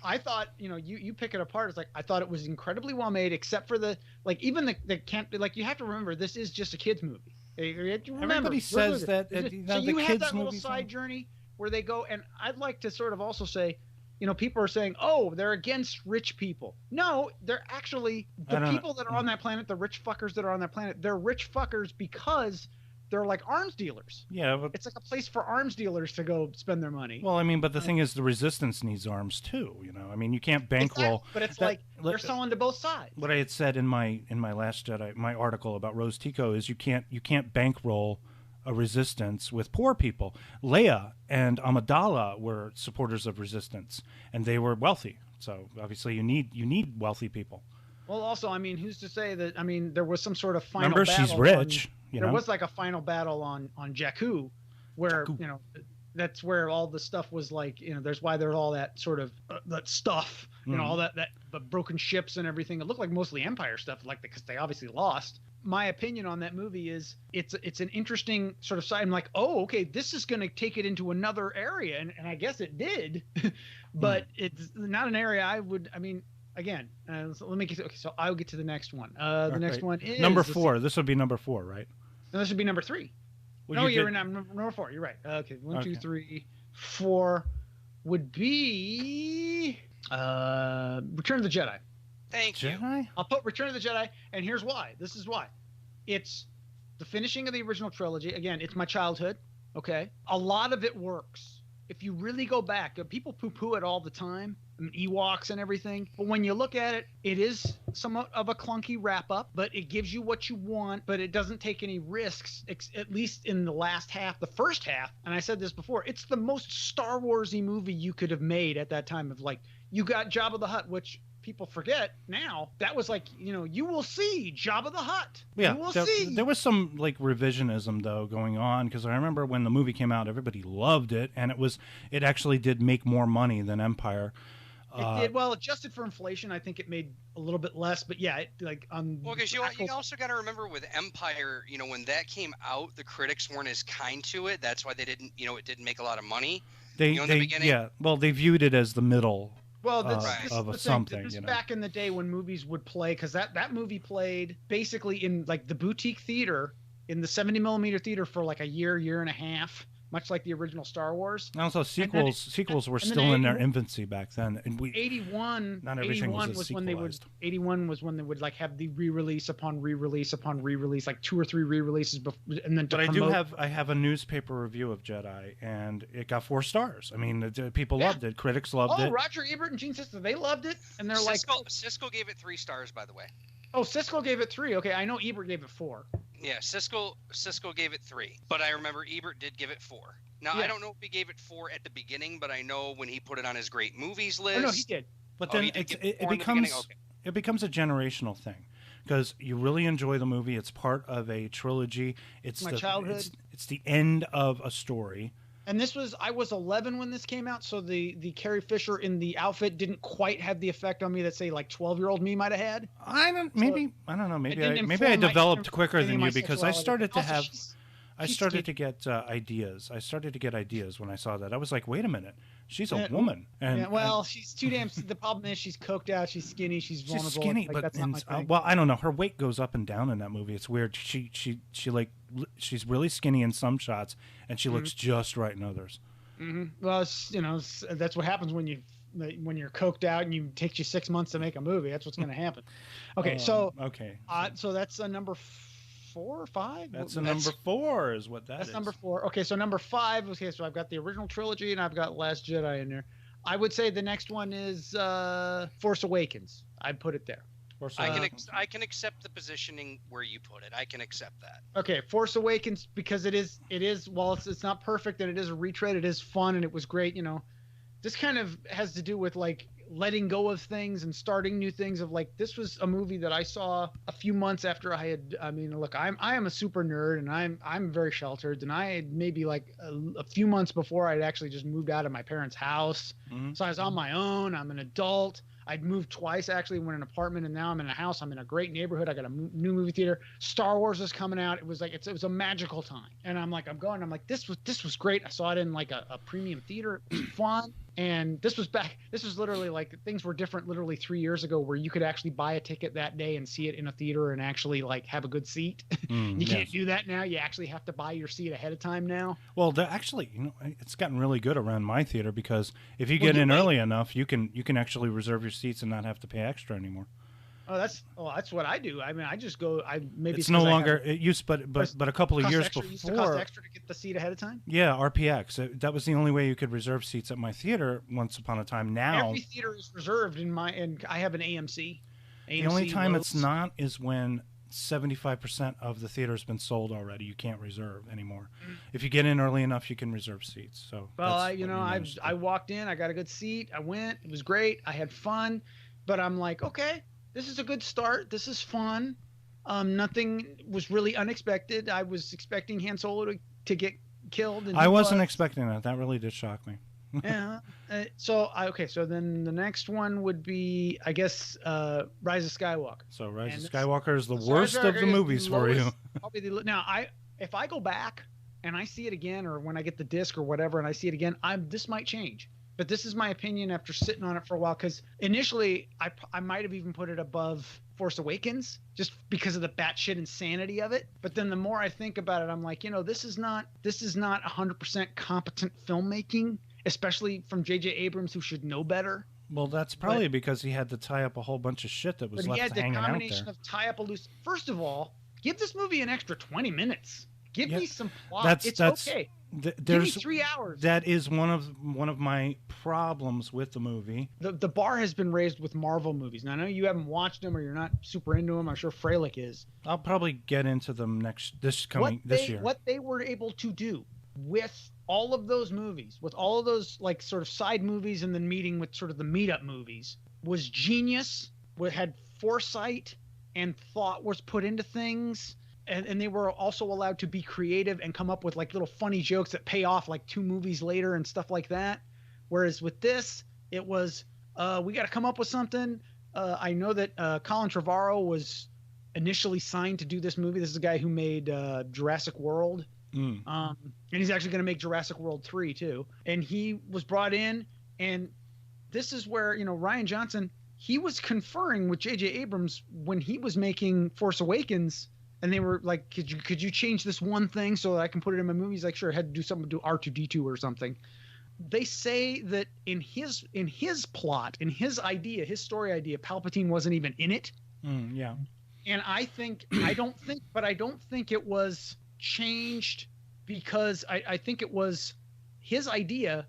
I thought, you pick it apart. It's like I thought it was incredibly well made, except for even the can't, like, you have to remember this is just a kids movie. Everybody says that. So you have that little side journey where they go, and I'd like to sort of also say, people are saying, oh, they're against rich people. No, they're actually the people that are on that planet, the rich fuckers that are on that planet. They're rich fuckers because they're like arms dealers. Yeah, but it's like a place for arms dealers to go spend their money. Well, I mean, but the thing is, the Resistance needs arms too. I mean, you can't bankroll. But it's like they're selling to both sides. What I had said in my Last Jedi, my article about Rose Tico is you can't bankroll a resistance with poor people. Leia and Amidala were supporters of resistance, and they were wealthy. So obviously you need wealthy people. Well, also, I mean, who's to say that? I mean, there was some sort of final. Remember, battle she's rich. There was like a final battle on Jakku, where that's where all the stuff was like. There's why there's all that sort of that stuff. All that the broken ships and everything. It looked like mostly Empire stuff, because they obviously lost. My opinion on that movie is it's an interesting sort of side. I'm like, oh, okay, this is going to take it into another area, and I guess it did, but it's not an area I would. I mean, again, so let me get. Okay, so I'll get to the next one. The next one is number 4. This would be number 4, right? No, this would be number 3. Well, no, you're number 4. You're right. Okay, 1, 2, 3, 4 would be Return of the Jedi. Thank you. I'll put Return of the Jedi, and here's why. This is why. It's the finishing of the original trilogy. Again, it's my childhood. Okay, a lot of it works. If you really go back, people poo-poo it all the time, Ewoks and everything. But when you look at it, it is somewhat of a clunky wrap-up, but it gives you what you want, but it doesn't take any risks, at least in the last half. The first half, and I said this before, it's the most Star Wars-y movie you could have made at that time. You got Jabba the Hutt, which people forget now. That was you will see Jabba the Hutt. Yeah, you will see. There was some revisionism though going on, because I remember when the movie came out, everybody loved it, and it actually did make more money than Empire. It did well, adjusted for inflation. I think it made a little bit less, but yeah, because you also got to remember with Empire, when that came out, the critics weren't as kind to it. That's why they didn't, it didn't make a lot of money. In the beginning. Yeah, well, they viewed it as the middle. Well, of something. This back in the day when movies would play, because that movie played basically in the boutique theater, in the 70mm theater for a year and a half, much like the original Star Wars. And also sequels were still in their infancy back then, and 81. Not everything was when they would. 81 was when they would have the re-release upon re-release upon re-release, 2 or 3 re-releases, and then. But I have a newspaper review of Jedi, and it got 4 stars. I mean, people loved it, critics loved it. Oh, Roger Ebert and Gene Siskel, they loved it, and they're Siskel gave it 3 stars, by the way. Oh, Siskel gave it 3. Okay, I know Ebert gave it 4. Yeah, Siskel gave it 3, but I remember Ebert did give it 4. Now, I don't know if he gave it 4 at the beginning, but I know when he put it on his great movies list. Oh, no, he did. But then it becomes a generational thing, because you really enjoy the movie. It's part of a trilogy. It's my childhood. It's the end of a story. And I was 11 when this came out, so the Carrie Fisher in the outfit didn't quite have the effect on me that, say, 12-year-old me might have had. I don't know. Maybe I developed quicker than you, because I started to have. I started to get ideas. I started to get ideas when I saw that. I was like, wait a minute, she's a woman. And she's too damn. The problem is she's coked out. She's skinny. She's vulnerable. She's skinny, but that's not my thing. Well, I don't know. Her weight goes up and down in that movie. It's weird. She's really skinny in some shots, and she looks just right in others. Mm-hmm. Well, that's what happens when you're coked out and it takes you 6 months to make a movie. That's what's going to happen. Okay, so that's a number 4 or 5. That's a number 4 is what that is. That's number 4. Okay, so number 5. Okay, so I've got the original trilogy and I've got Last Jedi in there. I would say the next one is Force Awakens. I'd put it there. I can accept the positioning where you put it. I can accept that. Okay, Force Awakens, because it is while it's not perfect and it is a retread, it is fun and it was great. This kind of has to do with letting go of things and starting new things. This was a movie that I saw a few months after I am a super nerd and I'm very sheltered, and I had maybe a few months before I'd actually just moved out of my parents' house. Mm-hmm. So I was on my own. I'm an adult. I'd moved twice actually, went in an apartment, and now I'm in a house. I'm in a great neighborhood. I got a new movie theater. Star Wars is coming out. It was it was a magical time. And I'm this was great. I saw it in a premium theater. It was fun. And this was literally things were different literally 3 years ago, where you could actually buy a ticket that day and see it in a theater and actually have a good seat. You can't do that now. You actually have to buy your seat ahead of time now. Well, it's gotten really good around my theater, because if you get in early enough, you can actually reserve your seats and not have to pay extra anymore. Oh, that's what I do. I mean, I just go. It's no longer it used, but a couple of years before. It used to cost extra to get the seat ahead of time. Yeah, RPX. That was the only way you could reserve seats at my theater once upon a time. Now every theater is reserved and I have an AMC. The only time it's not is when 75% of the theater has been sold already. You can't reserve anymore. If you get in early enough, you can reserve seats. So well, I walked in, I got a good seat, I went, it was great, I had fun, but I'm like, okay, this is a good start, this is fun. Nothing was really unexpected. I was expecting Han Solo to get killed. And I wasn't expecting that. That really did shock me. Yeah. So then the next one would be, I guess, Rise of Skywalker. So Rise of Skywalker is the worst of the movies for you. Now, if I go back and I see it again, or when I get the disc or whatever, and I see it again, this might change. But this is my opinion after sitting on it for a while, because initially I might have even put it above Force Awakens just because of the batshit insanity of it. But then the more I think about it, I'm like, this is not 100% competent filmmaking, especially from J.J. Abrams, who should know better. Well, that's probably because he had to tie up a whole bunch of shit that was left hanging out there. But he had the combination of tie up a loose. First of all, give this movie an extra 20 minutes. Give me some plot. It's okay. Give me 3 hours. That is one of my problems with the movie. The bar has been raised with Marvel movies. Now, I know you haven't watched them or you're not super into them. I'm sure Freilich is. I'll probably get into them this year. What they were able to do with all of those movies, with all of those like sort of side movies and then meeting with sort of the meetup movies, was genius. Had foresight and thought was put into things. And they were also allowed to be creative and come up with like little funny jokes that pay off like 2 movies later and stuff like that. Whereas with this, it was, we got to come up with something. I know that Colin Trevorrow was initially signed to do this movie. This is a guy who made Jurassic World. And he's actually going to make Jurassic World 3 too. And he was brought in, and this is where, Rian Johnson, he was conferring with J.J. Abrams when he was making Force Awakens. And they were like, could you change this one thing so that I can put it in my movie? He's like, sure. I had to do something to do R2-D2 or something. They say that in his plot, in his idea, his story idea, Palpatine wasn't even in it. Yeah. And I don't think it was changed because I think it was his idea.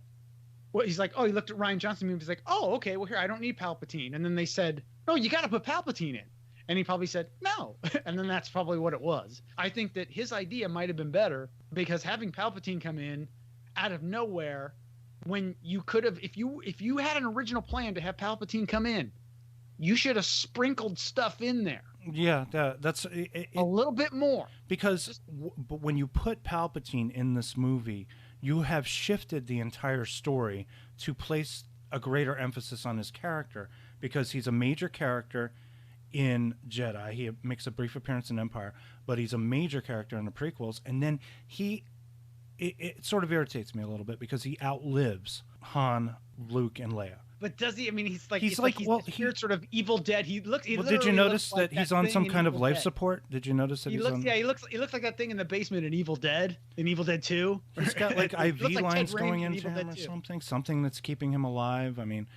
Well, he's like, he looked at Rian Johnson movie. He's like, okay, well, here, I don't need Palpatine. And then they said, no, you got to put Palpatine in. And he probably said, no. And then that's probably what it was. I think that his idea might have been better because having Palpatine come in out of nowhere when you could have, if you had an original plan to have Palpatine come in, you should have sprinkled stuff in there. Yeah, that's a little bit more. Because but when you put Palpatine in this movie, you have shifted the entire story to place a greater emphasis on his character because he's a major character in Jedi. He makes a brief appearance in Empire, but he's a major character in the prequels. And then it sort of irritates me a little bit because he outlives Han, Luke, and Leia. But does he? I mean, he's he's sort of Evil Dead. He looks. Well, did you notice that he's on some kind of life support? Did you notice that he looks like that thing in the basement in Evil Dead, in Evil Dead 2. He's got like IV lines going into him or something that's keeping him alive. I mean.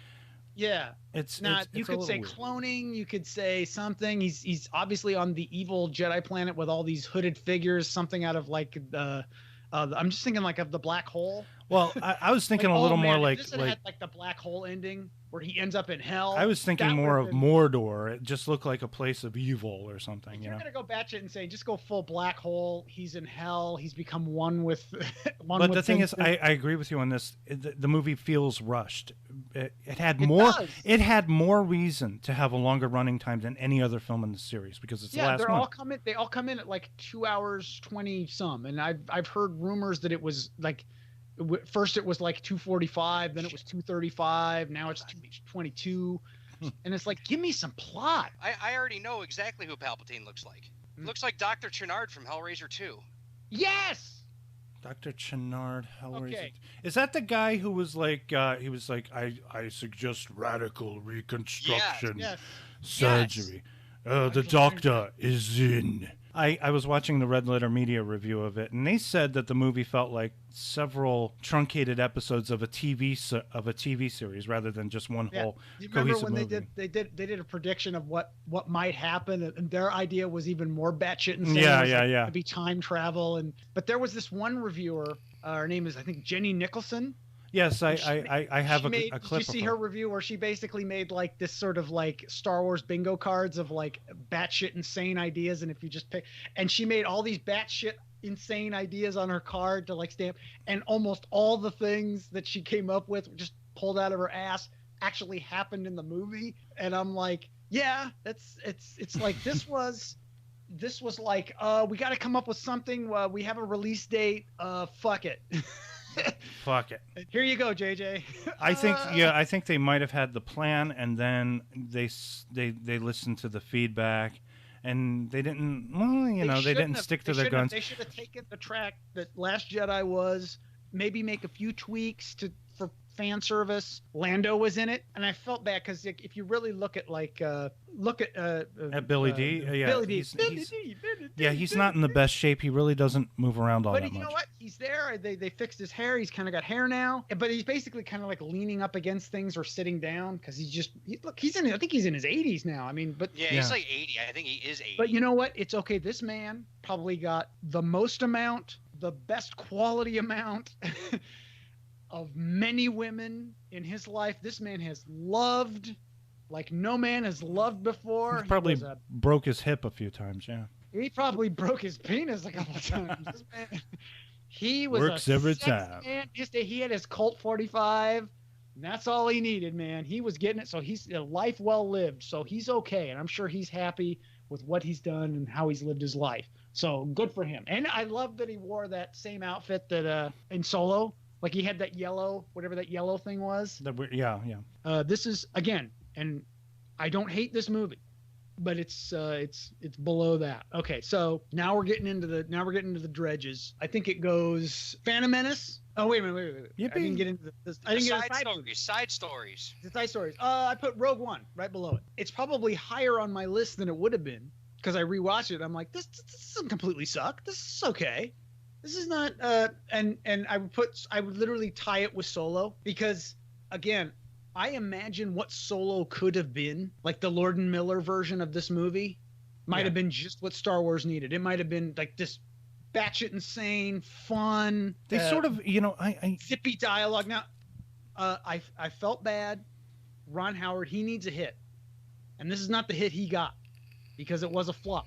Yeah, you could say cloning. You could say something. He's obviously on the evil Jedi planet with all these hooded figures. Something out of like I'm just thinking like of the black hole. Well, I was thinking a little more like had like the black hole ending where he ends up in hell. I was thinking more of Mordor. It just looked like a place of evil or something. You're gonna go batshit and say just go full black hole. He's in hell. He's become one with. But the thing is, I agree with you on this. The movie feels rushed. It had more. It had more reason to have a longer running time than any other film in the series because it's the last one. They all come in at like 2 hours 20 some, and I've heard rumors that it was like. First it was like 2:45, then it was 2:35, now it's 2:22, and it's like, give me some plot. I already know exactly who Palpatine looks like. Looks like Dr. Channard from Hellraiser 2. Yes! Dr. Channard, Hellraiser. Okay. Is that the guy who was like, I suggest radical reconstruction surgery. The doctor is in. I was watching the Red Letter Media review of it, and they said that the movie felt like several truncated episodes of a TV series rather than just one whole cohesive movie. Remember when they did a prediction of what might happen, and their idea was even more batshit insane. Yeah. It'd be time travel, but there was this one reviewer. Her name is I think Jenny Nicholson. Yes, I have a clip. Did you see her review where she basically made like this sort of like Star Wars bingo cards of like batshit insane ideas, and if you just pick, and she made all these batshit insane ideas on her card to like stamp, and almost all the things that she came up with just pulled out of her ass actually happened in the movie. And I'm like, yeah, it's like this was like we got to come up with something. We have a release date. Fuck it. Fuck it. Here you go, JJ. I think they might have had the plan, and then they listened to the feedback, and they didn't. Well, they didn't stick to their guns. They should have taken the track that Last Jedi was. Maybe make a few tweaks for fan service. Lando was in it, and I felt bad because if you really look at Billy D, Billy D, he's not in the best shape. He really doesn't move around all that much. But you know what? He's there. They fixed his hair. He's kind of got hair now, but he's basically kind of like leaning up against things or sitting down because I think he's in his 80s now. I mean, but he's like 80. I think he is 80. But you know what? It's okay. This man probably got the most amount, the best quality amount of many women in his life. This man has loved like no man has loved before. He probably broke his hip a few times, yeah. He probably broke his penis a couple of times. This man, he was works every time. Man. He had his Colt 45, and that's all he needed, man. He was getting it, so he's a life well lived. So he's okay, and I'm sure he's happy with what he's done and how he's lived his life. So good for him. And I love that he wore that same outfit that in Solo. Like he had that yellow, whatever that yellow thing was. This is again, and I don't hate this movie, but it's below that. Okay, so now we're getting into the dredges. I think it goes Phantom Menace. Oh wait a minute. I didn't get into this. I didn't get side stories. The side stories. I put Rogue One right below it. It's probably higher on my list than it would have been because I rewatched it. I'm like, this doesn't completely suck. This is okay. This is not, and I would literally tie it with Solo because, again, I imagine what Solo could have been, like the Lord and Miller version of this movie, might have been just what Star Wars needed. It might have been like this batshit insane, fun. They sort of, I zippy dialogue. Now, I felt bad. Ron Howard, he needs a hit, and this is not the hit he got because it was a flop.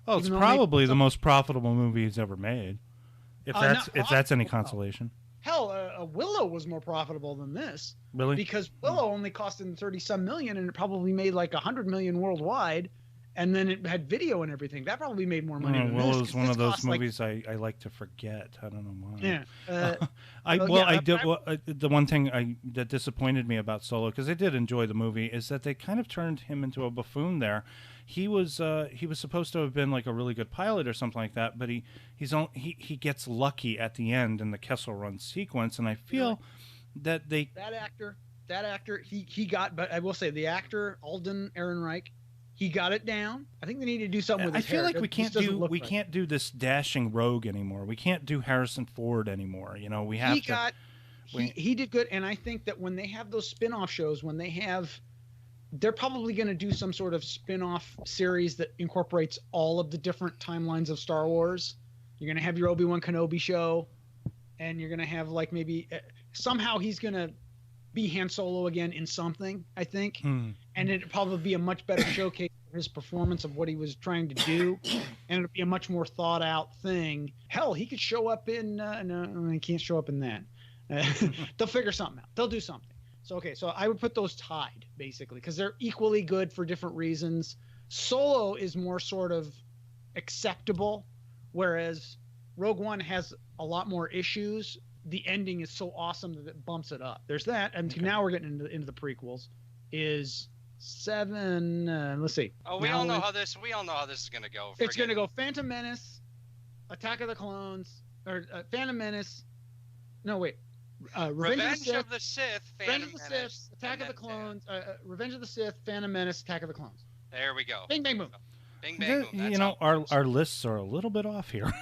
Oh, it's probably the most profitable movie he's ever made. If that's any consolation. Hell, Willow was more profitable than this. Really? Because Willow only cost him 30-some million, and it probably made like 100 million worldwide, and then it had video and everything. That probably made more money than Willow's this. one of those movies I like to forget. I don't know why. Yeah. The one thing that disappointed me about Solo, because I did enjoy the movie, is that they kind of turned him into a buffoon there. He was supposed to have been like a really good pilot or something like that, but he gets lucky at the end in the Kessel Run sequence, and I feel that that actor he got. But I will say the actor Alden Ehrenreich, he got it down. I think they need to do something with his hair. I feel like can't do this dashing rogue anymore. We can't do Harrison Ford anymore. We have he did good, and I think that when they have those spin-off shows, they're probably going to do some sort of spin-off series that incorporates all of the different timelines of Star Wars. You're going to have your Obi-Wan Kenobi show, and you're going to have like maybe somehow he's going to be Han Solo again in something, I think. And it'd probably be a much better showcase for his performance of what he was trying to do, and it'd be a much more thought-out thing. Hell, he could show up in no, he can't show up in that. They'll figure something out. They'll do something. So I would put those tied, basically, because they're equally good for different reasons. Solo is more sort of acceptable, whereas Rogue One has a lot more issues. The ending is so awesome that it bumps it up. There's that, and now we're getting into the prequels. Is 7? Let's see. Oh, we all know how this is gonna go. It's gonna go Phantom Menace, Attack of the Clones, or Phantom Menace. No, wait. Revenge of the Sith, Revenge of the Sith, Attack of the Clones, Revenge of the Sith, Phantom Menace, Attack of the Clones. There we go. Bing, bang, boom. Bing, bang, boom. Our lists are a little bit off here.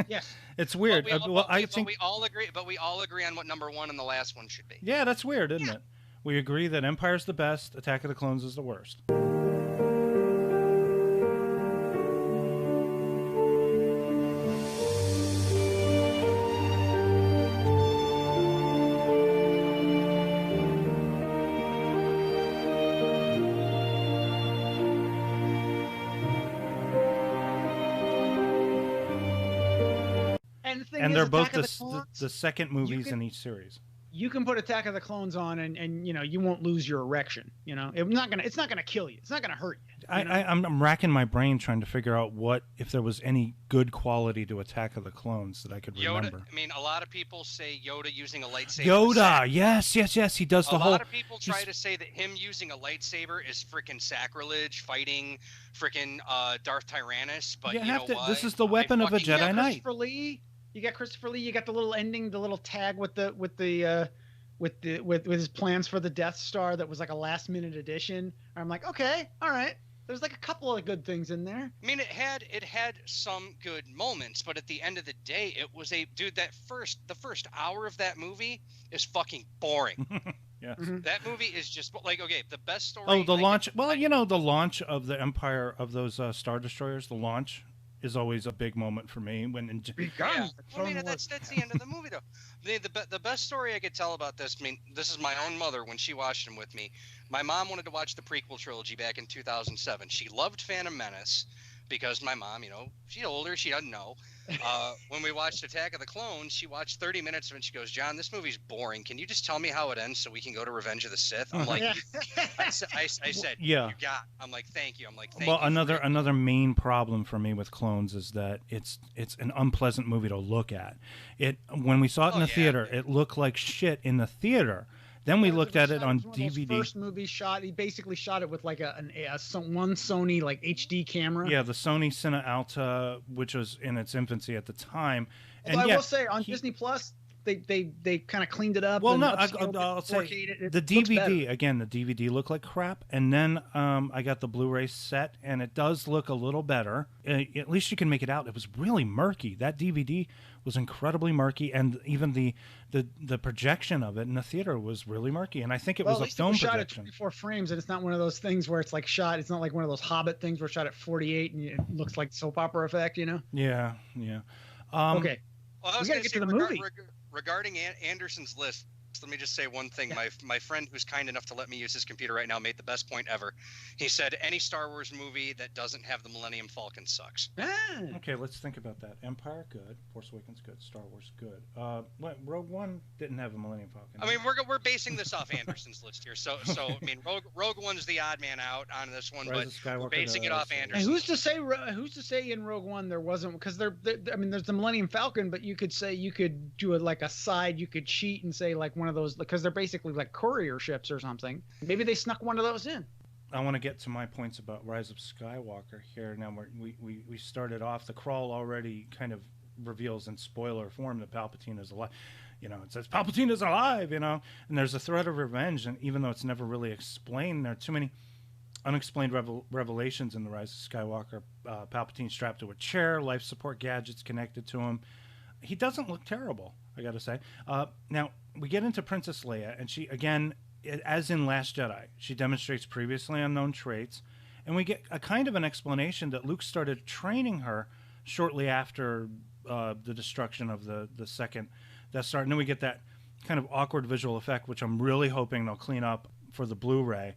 Yes, it's weird. I think we all agree on what number 1 and the last one should be. Yeah, that's weird, isn't it? We agree that Empire's the best, Attack of the Clones is the worst. thing and is, they're Attack both of the Clones, the second movies in each series. You can put Attack of the Clones on, and you know you won't lose your erection. You know, it's not gonna kill you. It's not gonna hurt you. I'm racking my brain trying to figure out if there was any good quality to Attack of the Clones that I could remember. I mean, a lot of people say Yoda using a lightsaber. Yoda, yes, he does the whole. A lot of people try to say that him using a lightsaber is freaking sacrilege, fighting freaking Darth Tyrannus. But you know what? This is the weapon of a Jedi Knight. Christopher Lee. You got Christopher Lee. You got the little ending, the little tag with his plans for the Death Star that was like a last minute addition. I'm like, okay, all right. There's like a couple of good things in there. I mean, it had some good moments, but at the end of the day, it was the first hour of that movie is fucking boring. Yeah. Mm-hmm. That movie is just like, okay, the best story. Oh, the launch. Well, you know, the launch of the Empire of those Star Destroyers. The launch is always a big moment for me. When I mean, that's the end of the movie, though. The best story I could tell about this. I mean, this is my own mother when she watched them with me. My mom wanted to watch the prequel trilogy back in 2007. She loved Phantom Menace because my mom, you know, she's older, she doesn't know. When we watched Attack of the Clones, she watched 30 minutes of it and she goes, John, this movie's boring. Can you just tell me how it ends so we can go to Revenge of the Sith? I'm like, I said, yeah. You got. I'm like, thank you. I'm like, thank well, you. Another main problem for me with Clones is that it's an unpleasant movie to look at. When we saw it in the theater, it looked like shit in the theater. Then we looked at it on DVD. First movie shot. He basically shot it with like one Sony like HD camera. Yeah, the Sony Cine Alta, which was in its infancy at the time. And I will say on Disney Plus, they kind of cleaned it up. Well, and no, I'll say the DVD again. The DVD looked like crap, and then I got the Blu-ray set, and it does look a little better. At least you can make it out. It was really murky. That DVD was incredibly murky, and even the projection of it in the theater was really murky. And I think it was a film projection. Shot at 24 frames, and it's not one of those things where it's like shot. It's not like one of those Hobbit things where it's shot at 48 and it looks like soap opera effect. You know? Yeah. Okay. Well, I was we gotta get to the movie. Regarding Anderson's list, let me just say one thing. My friend who's kind enough to let me use his computer right now made the best point ever. He said, any Star Wars movie that doesn't have the Millennium Falcon sucks. Okay, let's think about that. Empire, good. Force Awakens, good. Star Wars, good. Rogue One didn't have a Millennium Falcon. I mean, we're basing this off Anderson's list here. So I mean, Rogue One's the odd man out on this one, but we're basing it off Anderson. And who's to say in Rogue One there wasn't, because I mean, there's the Millennium Falcon, but you could do it like a side. You could cheat and say like one of those, because they're basically like courier ships or something. Maybe they snuck one of those in. I want to get to my points about Rise of Skywalker here. Now we started off, the crawl already kind of reveals in spoiler form that Palpatine is alive. You know, it says Palpatine is alive, you know, and there's a threat of revenge, and even though it's never really explained, there are too many unexplained revelations in the Rise of Skywalker. Palpatine strapped to a chair, life support gadgets connected to him. He doesn't look terrible, I gotta say. Now we get into Princess Leia, and she, again, as in Last Jedi, she demonstrates previously unknown traits, and we get a kind of an explanation that Luke started training her shortly after the destruction of the second Death Star. And then we get that kind of awkward visual effect, which I'm really hoping they'll clean up for the Blu-ray.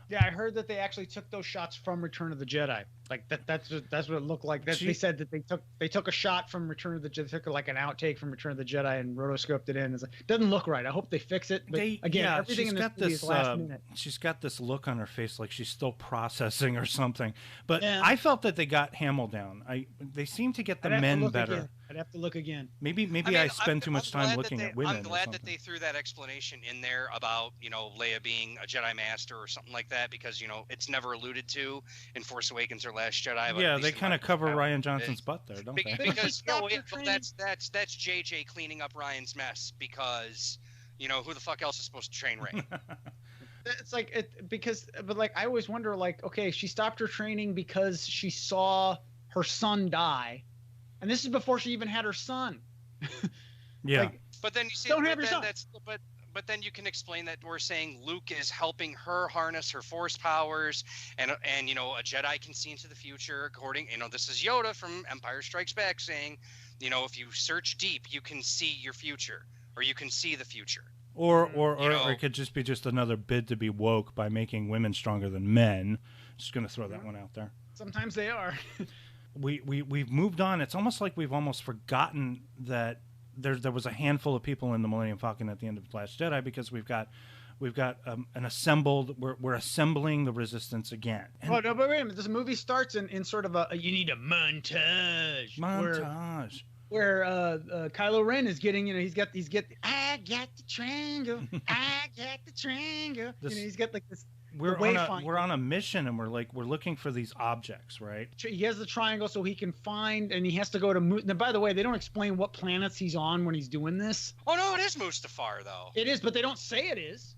Yeah, I heard that they actually took those shots from Return of the Jedi. Like that's what it looked like. They said that they took a shot from Return of the Jedi, took like an outtake from Return of the Jedi and rotoscoped it in. It doesn't look right. I hope they fix it. But everything in this movie is last minute. She's got this look on her face like she's still processing or something. But I felt that they got Hamill down. They seem to get the men better. Again. I'd have to look again. Maybe I spend too much time looking at women. I'm glad that they threw that explanation in there about, you know, Leia being a Jedi Master or something like that, because, you know, it's never alluded to in Force Awakens or Last Jedi. Yeah, they kind of cover Rian Johnson's butt there, don't they? Because that's JJ cleaning up Ryan's mess, because, you know, who the fuck else is supposed to train Rey? It's like but like I always wonder, like, okay, she stopped her training because she saw her son die. And this is before she even had her son. Yeah. Like, but then you see, don't have your son. But then you can explain that we're saying Luke is helping her harness her force powers, and you know, a Jedi can see into the future. According, you know, this is Yoda from Empire Strikes Back saying, you know, if you search deep, you can see your future, or you can see the future. Or it could just be another bid to be woke by making women stronger than men. Just going to throw that one out there. Sometimes they are. We've moved on. It's almost like we've almost forgotten that there was a handful of people in the Millennium Falcon at the end of Last Jedi, because we've got an assembled. We're assembling the Resistance again. And oh no, but wait a minute. This movie starts in sort of you need a montage. Where Kylo Ren is getting, he's got I got the triangle, I got the triangle. He's got like this. We're on a mission, and we're looking for these objects, right? He has the triangle so he can find, and he has to go to Now, by the way, they don't explain what planets he's on when he's doing this. Oh no, it is Mustafar though. It is, but they don't say it is.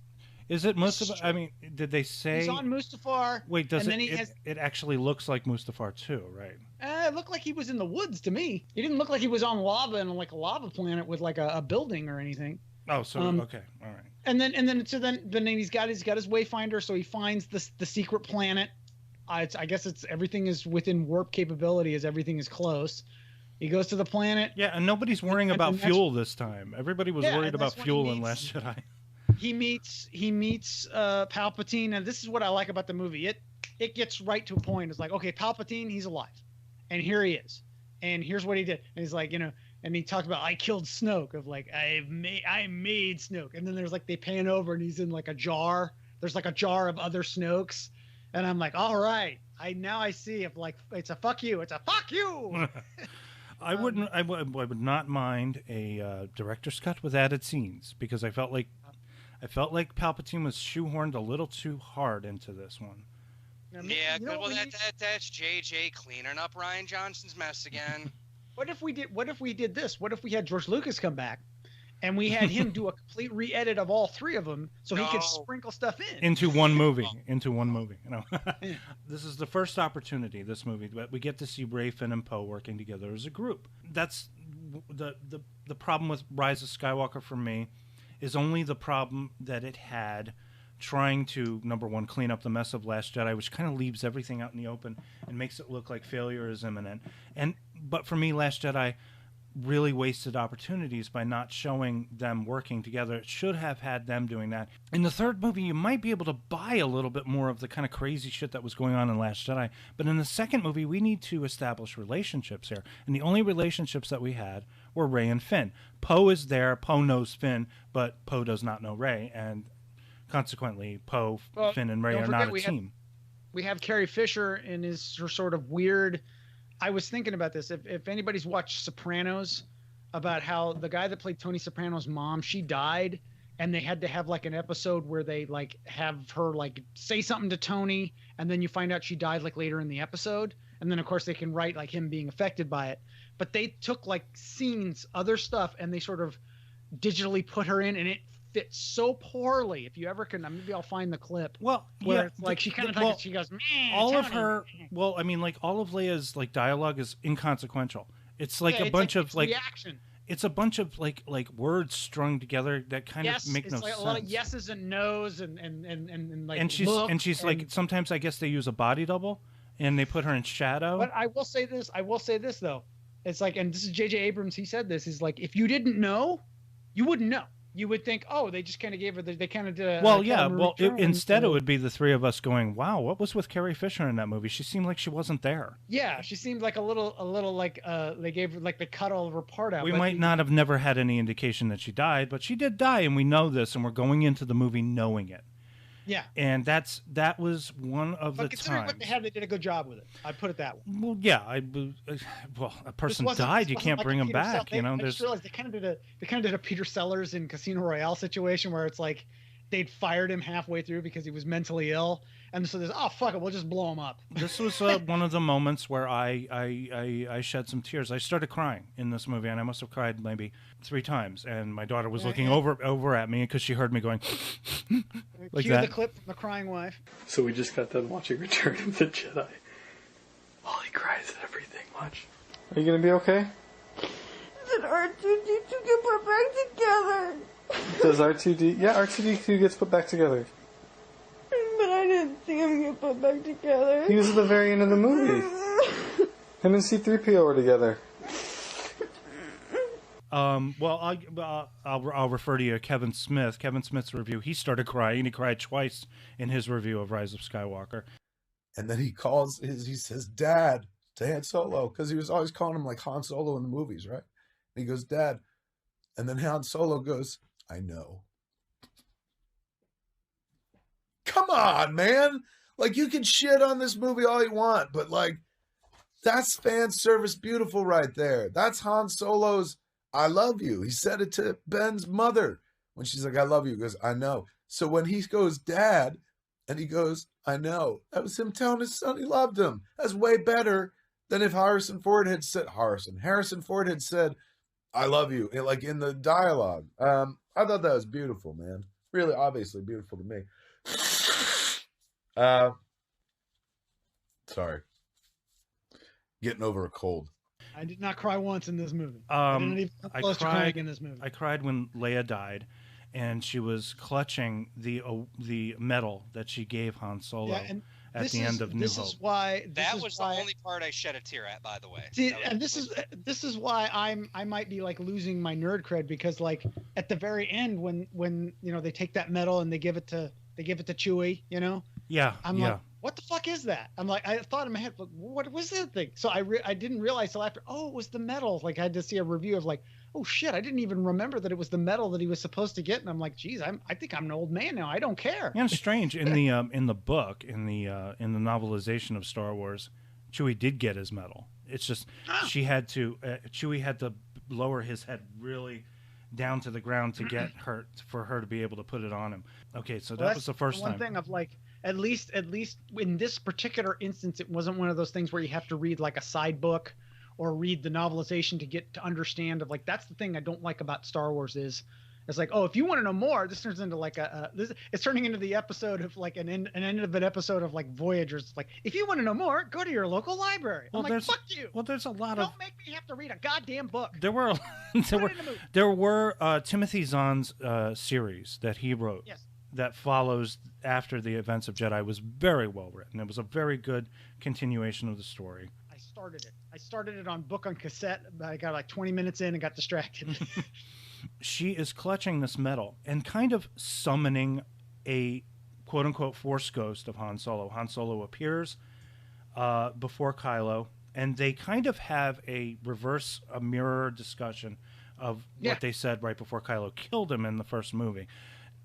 Is it Mustafar? I mean, did they say he's on Mustafar? Wait, it actually looks like Mustafar too, right? It looked like he was in the woods to me. He didn't look like he was on lava and like a lava planet with like a building or anything. Oh, so okay, all right. And then he's got his wayfinder, so he finds the secret planet. I guess everything is within warp capability, as everything is close. He goes to the planet. Yeah, and nobody's worrying about fuel this time. Everybody was worried about fuel in Last Jedi. He meets Palpatine, and this is what I like about the movie. It gets right to a point. It's like, okay, Palpatine, he's alive, and here he is, and here's what he did. And he's like, and he talked about, I killed Snoke, of like, I made Snoke, and then there's like, they pan over and he's in like a jar. There's like a jar of other Snokes, and I'm like, all right, I see if like it's a fuck you, I would not mind a director's cut with added scenes, because I felt like Palpatine was shoehorned a little too hard into this one. Yeah, well, that's JJ cleaning up Rian Johnson's mess again. What if we did this? What if we had George Lucas come back, and we had him do a complete re-edit of all three of them, so he could sprinkle stuff into one movie? This is the first opportunity, this movie, but we get to see Rey, Finn, and Poe working together as a group. That's the problem with Rise of Skywalker for me. Is only the problem that it had trying to, number one, clean up the mess of Last Jedi, which kind of leaves everything out in the open and makes it look like failure is imminent. But for me, Last Jedi really wasted opportunities by not showing them working together. It should have had them doing that. In the third movie, you might be able to buy a little bit more of the kind of crazy shit that was going on in Last Jedi. But in the second movie, we need to establish relationships here. And the only relationships that we had were Rey and Finn. Poe is there. Poe knows Finn, but Poe does not know Rey. And consequently, Poe, Finn, and Rey are not a team. We have Carrie Fisher in his sort of weird... I was thinking about this. If anybody's watched Sopranos, about how the guy that played Tony Soprano's mom, she died, and they had to have like an episode where they like have her like say something to Tony, and then you find out she died like later in the episode, and then of course they can write like him being affected by it. But they took like scenes, other stuff, and they sort of digitally put her in, and it fits so poorly. If you ever can, maybe I'll find the clip. Well, where it's like she kind of she goes, all Tony. of her. Well, I mean, like all of Leia's like dialogue is inconsequential. It's like a bunch of like reaction. It's a bunch of like words strung together that kind of make no like sense. A lot of yeses and nos and like. And she's like, sometimes I guess they use a body double and they put her in shadow. But I will say this though. It's like, and this is J.J. Abrams. He said this is like, if you didn't know, you wouldn't know. You would think, oh, they just kind of gave her. They kind of did a. Well, yeah. Well, instead it would be the three of us going, "Wow, what was with Carrie Fisher in that movie? She seemed like she wasn't there." Yeah, she seemed like a little like they gave her like they cut all of her part out. We might not have never had any indication that she died, but she did die, and we know this, and we're going into the movie knowing it. Yeah, and that was one of the considering times. What they had, they did a good job with it. I'd put it that way. Well, yeah, a person died, you can't bring him back. I just realized they kind of did a Peter Sellers in Casino Royale situation where it's like they'd fired him halfway through because he was mentally ill, and so there's fuck it, we'll just blow him up. This was one of the moments where I shed some tears. I started crying in this movie, and I must have cried maybe 3 times. And my daughter was looking over at me because she heard me going like Cue that. The clip from The Crying Wife. So we just got done watching Return of the Jedi. Molly cries at everything. Watch. Are you gonna be okay? Did R2-D2 get put back together? Does R2D? Yeah, R2D2 gets put back together. But I didn't see him get put back together. He was at the very end of the movie. Him and C-3PO were together. Well, I'll refer to you, Kevin Smith. Kevin Smith's review. He started crying. He cried twice in his review of Rise of Skywalker. And then he says, "Dad," to Han Solo, because he was always calling him like Han Solo in the movies, right? And he goes, "Dad, And then Han Solo goes, I know. Come on, man. Like, you can shit on this movie all you want, but like, that's fan service beautiful right there. That's Han Solo's I love you. He said it to Ben's mother when she's like, I love you. He goes, I know. So when he goes, Dad, and he goes, I know, that was him telling his son he loved him. That's way better than if Harrison Ford had said, I love you, like in the dialogue. I thought that was beautiful, man. Really, obviously beautiful to me. Sorry. Getting over a cold. I did not cry once in this movie. I didn't even come close to crying in this movie. I cried when Leia died, and she was clutching the medal that she gave Han Solo at the end of New Hope. That was the only part I shed a tear at, by the way. See, and this is why I might be like losing my nerd cred, because like at the very end when you know they take that medal and they give it to Chewie, you know. Yeah. I'm like, what the fuck is that? I'm like, I thought in my head, what was that thing? So I didn't realize till after. Oh, it was the medal. Like I had to see a review of like, oh shit, I didn't even remember that it was the medal that he was supposed to get. And I'm like, geez, I think I'm an old man now. I don't care. Yeah, it's strange. In the book, in the novelization of Star Wars, Chewie did get his medal. It's just Chewie had to lower his head really down to the ground to get her for her to be able to put it on him. Okay, so that was the first time. One thing of like, at least in this particular instance, it wasn't one of those things where you have to read like a side book or read the novelization to understand of like, that's the thing I don't like about Star Wars is it's like, oh, if you want to know more, this turns into like it's turning into the episode of like an end of an episode of like Voyagers. It's like, if you want to know more, go to your local library. I'm like, fuck you. Well, there's a lot Don't make me have to read a goddamn book. There were Timothy Zahn's series that he wrote that follows after the events of Jedi was very well written. It was a very good continuation of the story. I started it on book on cassette. But I got like 20 minutes in and got distracted. She is clutching this medal and kind of summoning a quote-unquote force ghost of Han Solo. Han Solo appears before Kylo, and they kind of have a mirror discussion of what they said right before Kylo killed him in the first movie.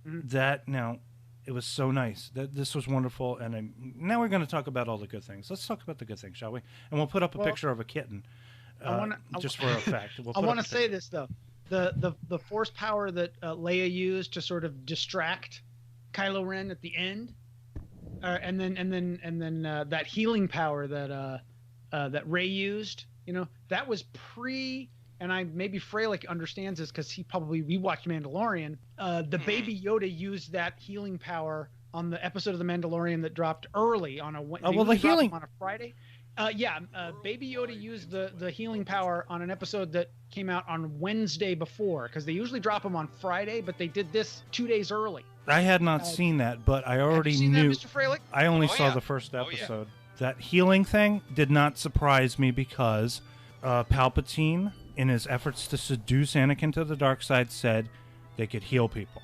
It was so nice. This was wonderful, and now we're going to talk about all the good things. Let's talk about the good things, shall we? And we'll put up a picture of a kitten just for effect. I want to say this, though. The force power that Leia used to sort of distract Kylo Ren at the end, and then that healing power that Rey used, you know, that was pre. And maybe Frelick understands this because he probably rewatched Mandalorian. The Baby Yoda used that healing power on the episode of the Mandalorian that dropped early on a Friday. Baby Yoda used the healing power on an episode that came out on Wednesday before, because they usually drop them on Friday, but they did this 2 days early. I had not seen that, but I already knew. That, Mr. Frelick? I only saw the first episode. That healing thing did not surprise me because Palpatine, in his efforts to seduce Anakin to the dark side, said they could heal people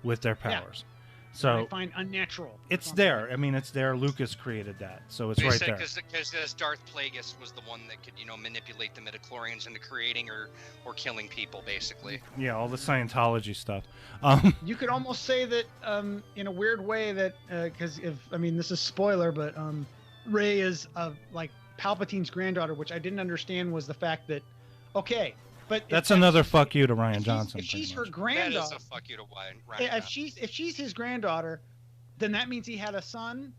with their powers. So I find unnatural. It's there. I mean, it's there. Lucas created that, so it's right there. Because Darth Plagueis was the one that could, manipulate the midichlorians into creating or killing people, basically. Yeah, all the Scientology stuff. You could almost say that, in a weird way, that because this is spoiler, but Rey is like Palpatine's granddaughter, which I didn't understand was the fact that. Okay, but that's another fuck you to Rian Johnson. If she's her granddaughter, that is a fuck you to Rian. If she's his granddaughter, then that means he had a son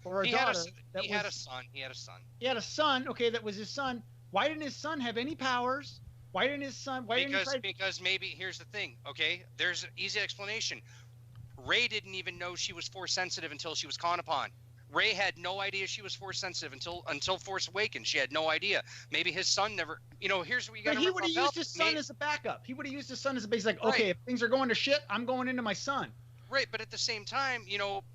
or a daughter. He had a son. Okay, that was his son. Why didn't his son have any powers? Why didn't his son? Because maybe here's the thing. Okay, there's an easy explanation. Rey didn't even know she was force sensitive until she was called upon. Rey had no idea she was force sensitive until Force Awakens. She had no idea. Maybe his son never. Here's what you got to remember. He would have used his son as a backup. He would have used his son as a base. Like, okay, if things are going to shit, I'm going into my son. Right, but at the same time,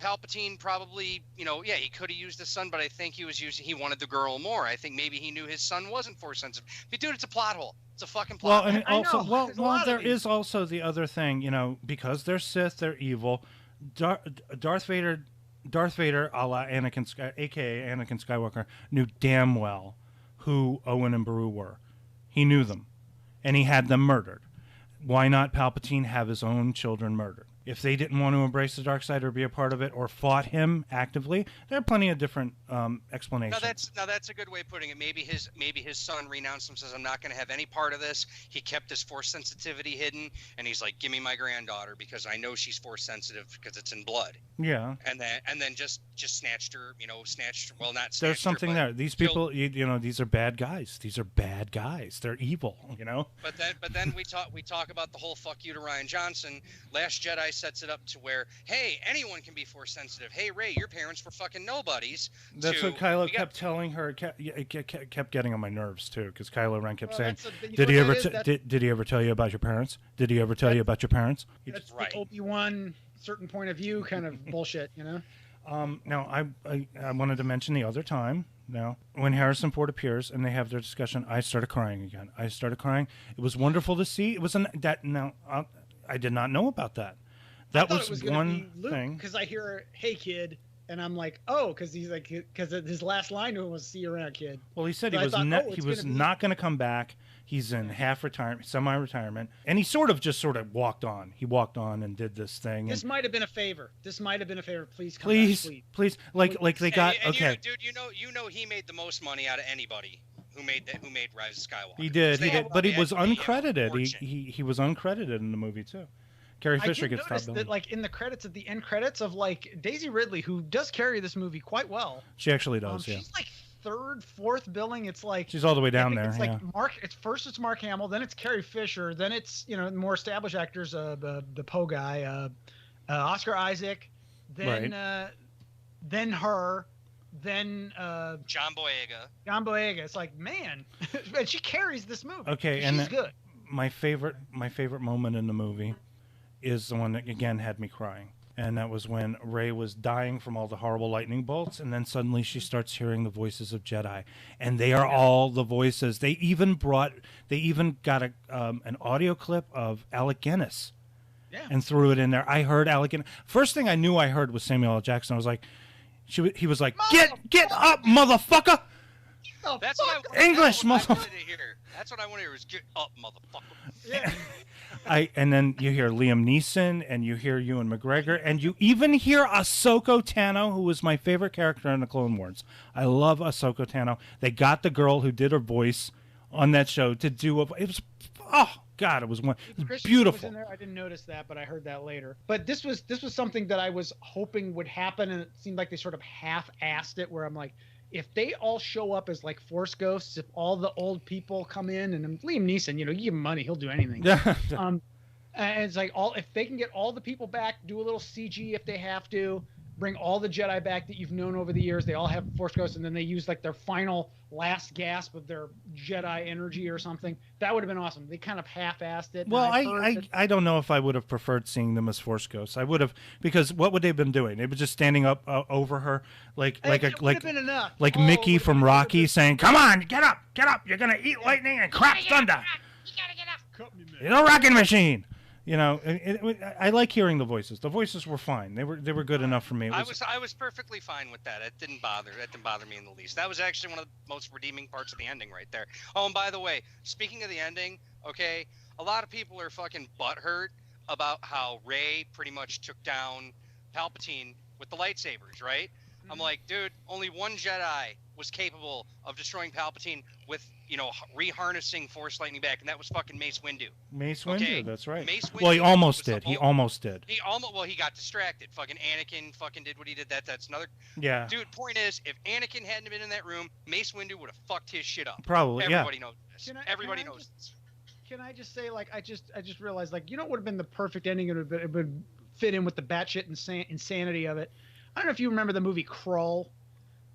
Palpatine probably, he could have used his son, but I think he wanted the girl more. I think maybe he knew his son wasn't force sensitive. But dude, it's a plot hole. It's a fucking plot hole. And also, there is also the other thing, because they're Sith, they're evil. Darth Vader, a la Anakin, a.k.a. Anakin Skywalker, knew damn well who Owen and Beru were. He knew them, and he had them murdered. why not Palpatine have his own children murdered? If they didn't want to embrace the dark side or be a part of it or fought him actively, there are plenty of different explanations. Now that's a good way of putting it. Maybe his son renounced him, says, I'm not going to have any part of this. He kept his Force sensitivity hidden, and he's like, give me my granddaughter because I know she's Force sensitive because it's in blood. Yeah. And then just snatched her, not snatched There's something her, there. These people, these are bad guys. These are bad guys. They're evil, But then we talk about the whole fuck you to Rian Johnson. Last Jedi sets it up to where, hey, anyone can be Force sensitive. Hey, Rey, your parents were fucking nobodies. That's what Kylo kept telling her. It kept getting on my nerves too, because Kylo Ren kept saying, "Did he ever tell you about your parents? Did he ever tell you about your parents?" That's the Obi-Wan certain point of view kind of bullshit, Now, I wanted to mention the other time. Now, when Harrison Ford appears and they have their discussion, I started crying again. I started crying. It was wonderful to see. It was I did not know about that. That was one thing. Because I hear, "Hey, kid," and I'm like, "Oh," because he's like, because his last line to him was "See you around, kid." Well, he said he was not going to come back. He's in semi-retirement, and he sort of walked on. He walked on and did this thing. This might have been a favor. Please come back, please. Like they got okay. Dude, he made the most money out of anybody who made Rise of Skywalker. He did, but he was uncredited. He was uncredited in the movie too. Carrie Fisher gets top billing. That, in the credits, at the end credits of Daisy Ridley, who does carry this movie quite well. She actually does. Yeah. She's third, fourth billing. It's she's all the way down there. It's it's Mark Hamill, then it's Carrie Fisher, then it's more established actors, the Poe guy, Oscar Isaac, then then her, then John Boyega. It's man, and she carries this movie. Okay, she's good. My favorite moment in the movie is the one that again had me crying, and that was when Rey was dying from all the horrible lightning bolts, and then suddenly she starts hearing the voices of Jedi, and they are all the voices. They even got an audio clip of Alec Guinness, and threw it in there. I heard Alec Guinness. First thing I knew I heard was Samuel L. Jackson. I was like, he was like, get up, motherfucker. That's what English, motherfucker. That's what I want to hear is get up, motherfucker. Yeah. And then you hear Liam Neeson, and you hear Ewan McGregor, and you even hear Ahsoka Tano, who was my favorite character in the Clone Wars. I love Ahsoka Tano. They got the girl who did her voice on that show to do it was it was beautiful. Was in there. I didn't notice that, but I heard that later. But this was something that I was hoping would happen, and it seemed like they sort of half-assed it, where I'm like, if they all show up as Force ghosts, if all the old people come in, and Liam Neeson, you give him money, he'll do anything. And it's if they can get all the people back, do a little CG if they have to, bring all the Jedi back that you've known over the years. They all have Force ghosts, and then they use their final last gasp of their Jedi energy or something. That would have been awesome. They kind of half-assed it. Well, I don't know if I would have preferred seeing them as Force ghosts. I would have, because what would they have been doing? They were just standing up over her like Mickey from Rocky saying, "Come on, get up! You're gonna eat lightning and crap thunder. You gotta get up. You're a rocking machine." I like hearing the voices. The voices were fine. They were good enough for me. I was perfectly fine with that. It didn't bother me in the least. That was actually one of the most redeeming parts of the ending right there. Oh, and by the way, speaking of the ending, okay, a lot of people are fucking butthurt about how Rey pretty much took down Palpatine with the lightsabers, right? Mm-hmm. I'm like, dude, only one Jedi was capable of destroying Palpatine with, reharnessing Force lightning back, and that was fucking Mace Windu. Mace Windu, that's right. Mace Windu. Well, he almost did. He got distracted. Fucking Anakin fucking did what he did. That's another. Yeah. Dude, point is, if Anakin hadn't been in that room, Mace Windu would have fucked his shit up. Probably, Everybody knows this. Everybody knows this. Can I just say, I just realized, what would have been the perfect ending? It would fit in with the batshit insanity of it. I don't know if you remember the movie Krull,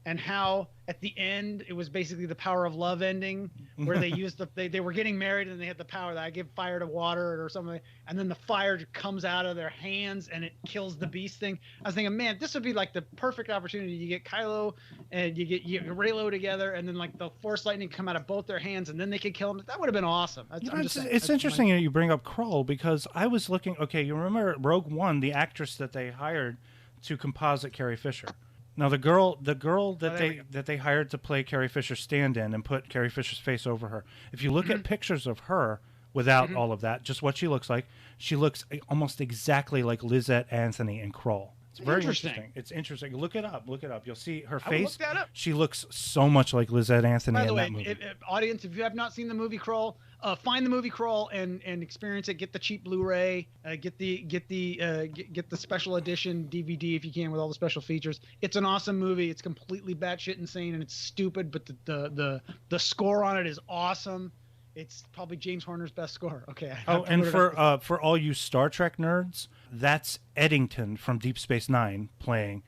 and how at the end it was basically the Power of Love ending, where they used they were getting married and they had the power that I give fire to water or something, and then the fire comes out of their hands and it kills the beast thing. I was thinking, man, this would be the perfect opportunity. You get Kylo and you get Reylo together, and then the Force lightning come out of both their hands, and then they could kill him. That would have been awesome. It's interesting that you bring up Krull, because I was looking. Okay, you remember Rogue One, the actress that they hired to composite Carrie Fisher. Now the girl that they hired to play Carrie Fisher's stand-in and put Carrie Fisher's face over her. If you look at pictures of her without all of that. Just what she looks like. She looks almost exactly like Lizette Anthony in Kroll. It's very interesting. It's interesting. Look it up. Look it up. You'll see her face. I will look that up. She looks so much like Lizette Anthony in that movie. Audience, if you have not seen the movie Kroll, find the movie Kroll and experience it. Get the cheap Blu-ray. Get the special edition DVD if you can with all the special features. It's an awesome movie. It's completely batshit insane and it's stupid, but the score on it is awesome. It's probably James Horner's best score. Okay. Oh, and for all you Star Trek nerds, that's Eddington from Deep Space Nine playing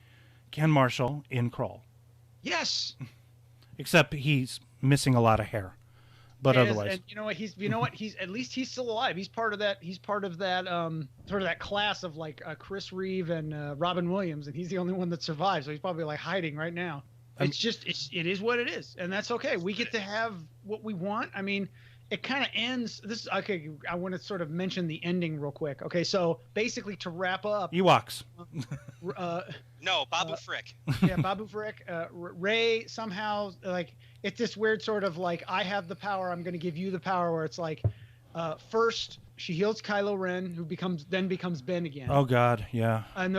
Ken Marshall in Kroll. Yes. Except he's missing a lot of hair, but otherwise. And you know what? He's at least he's still alive. He's part of that. He's part of that sort of that class of like Chris Reeve and Robin Williams, and he's the only one that survived. So he's probably like hiding right now. It is what it is, and that's okay. We get to have what we want. I mean. It kind of ends. Okay. I want to sort of mention the ending real quick. Okay, so basically to wrap up, Ewoks. No, Babu Frick. Yeah, Babu Frick. Rey somehow like it's this weird sort of like I have the power. I'm going to give you the power. Where it's like, first she heals Kylo Ren, who becomes Ben again. Oh God, yeah. And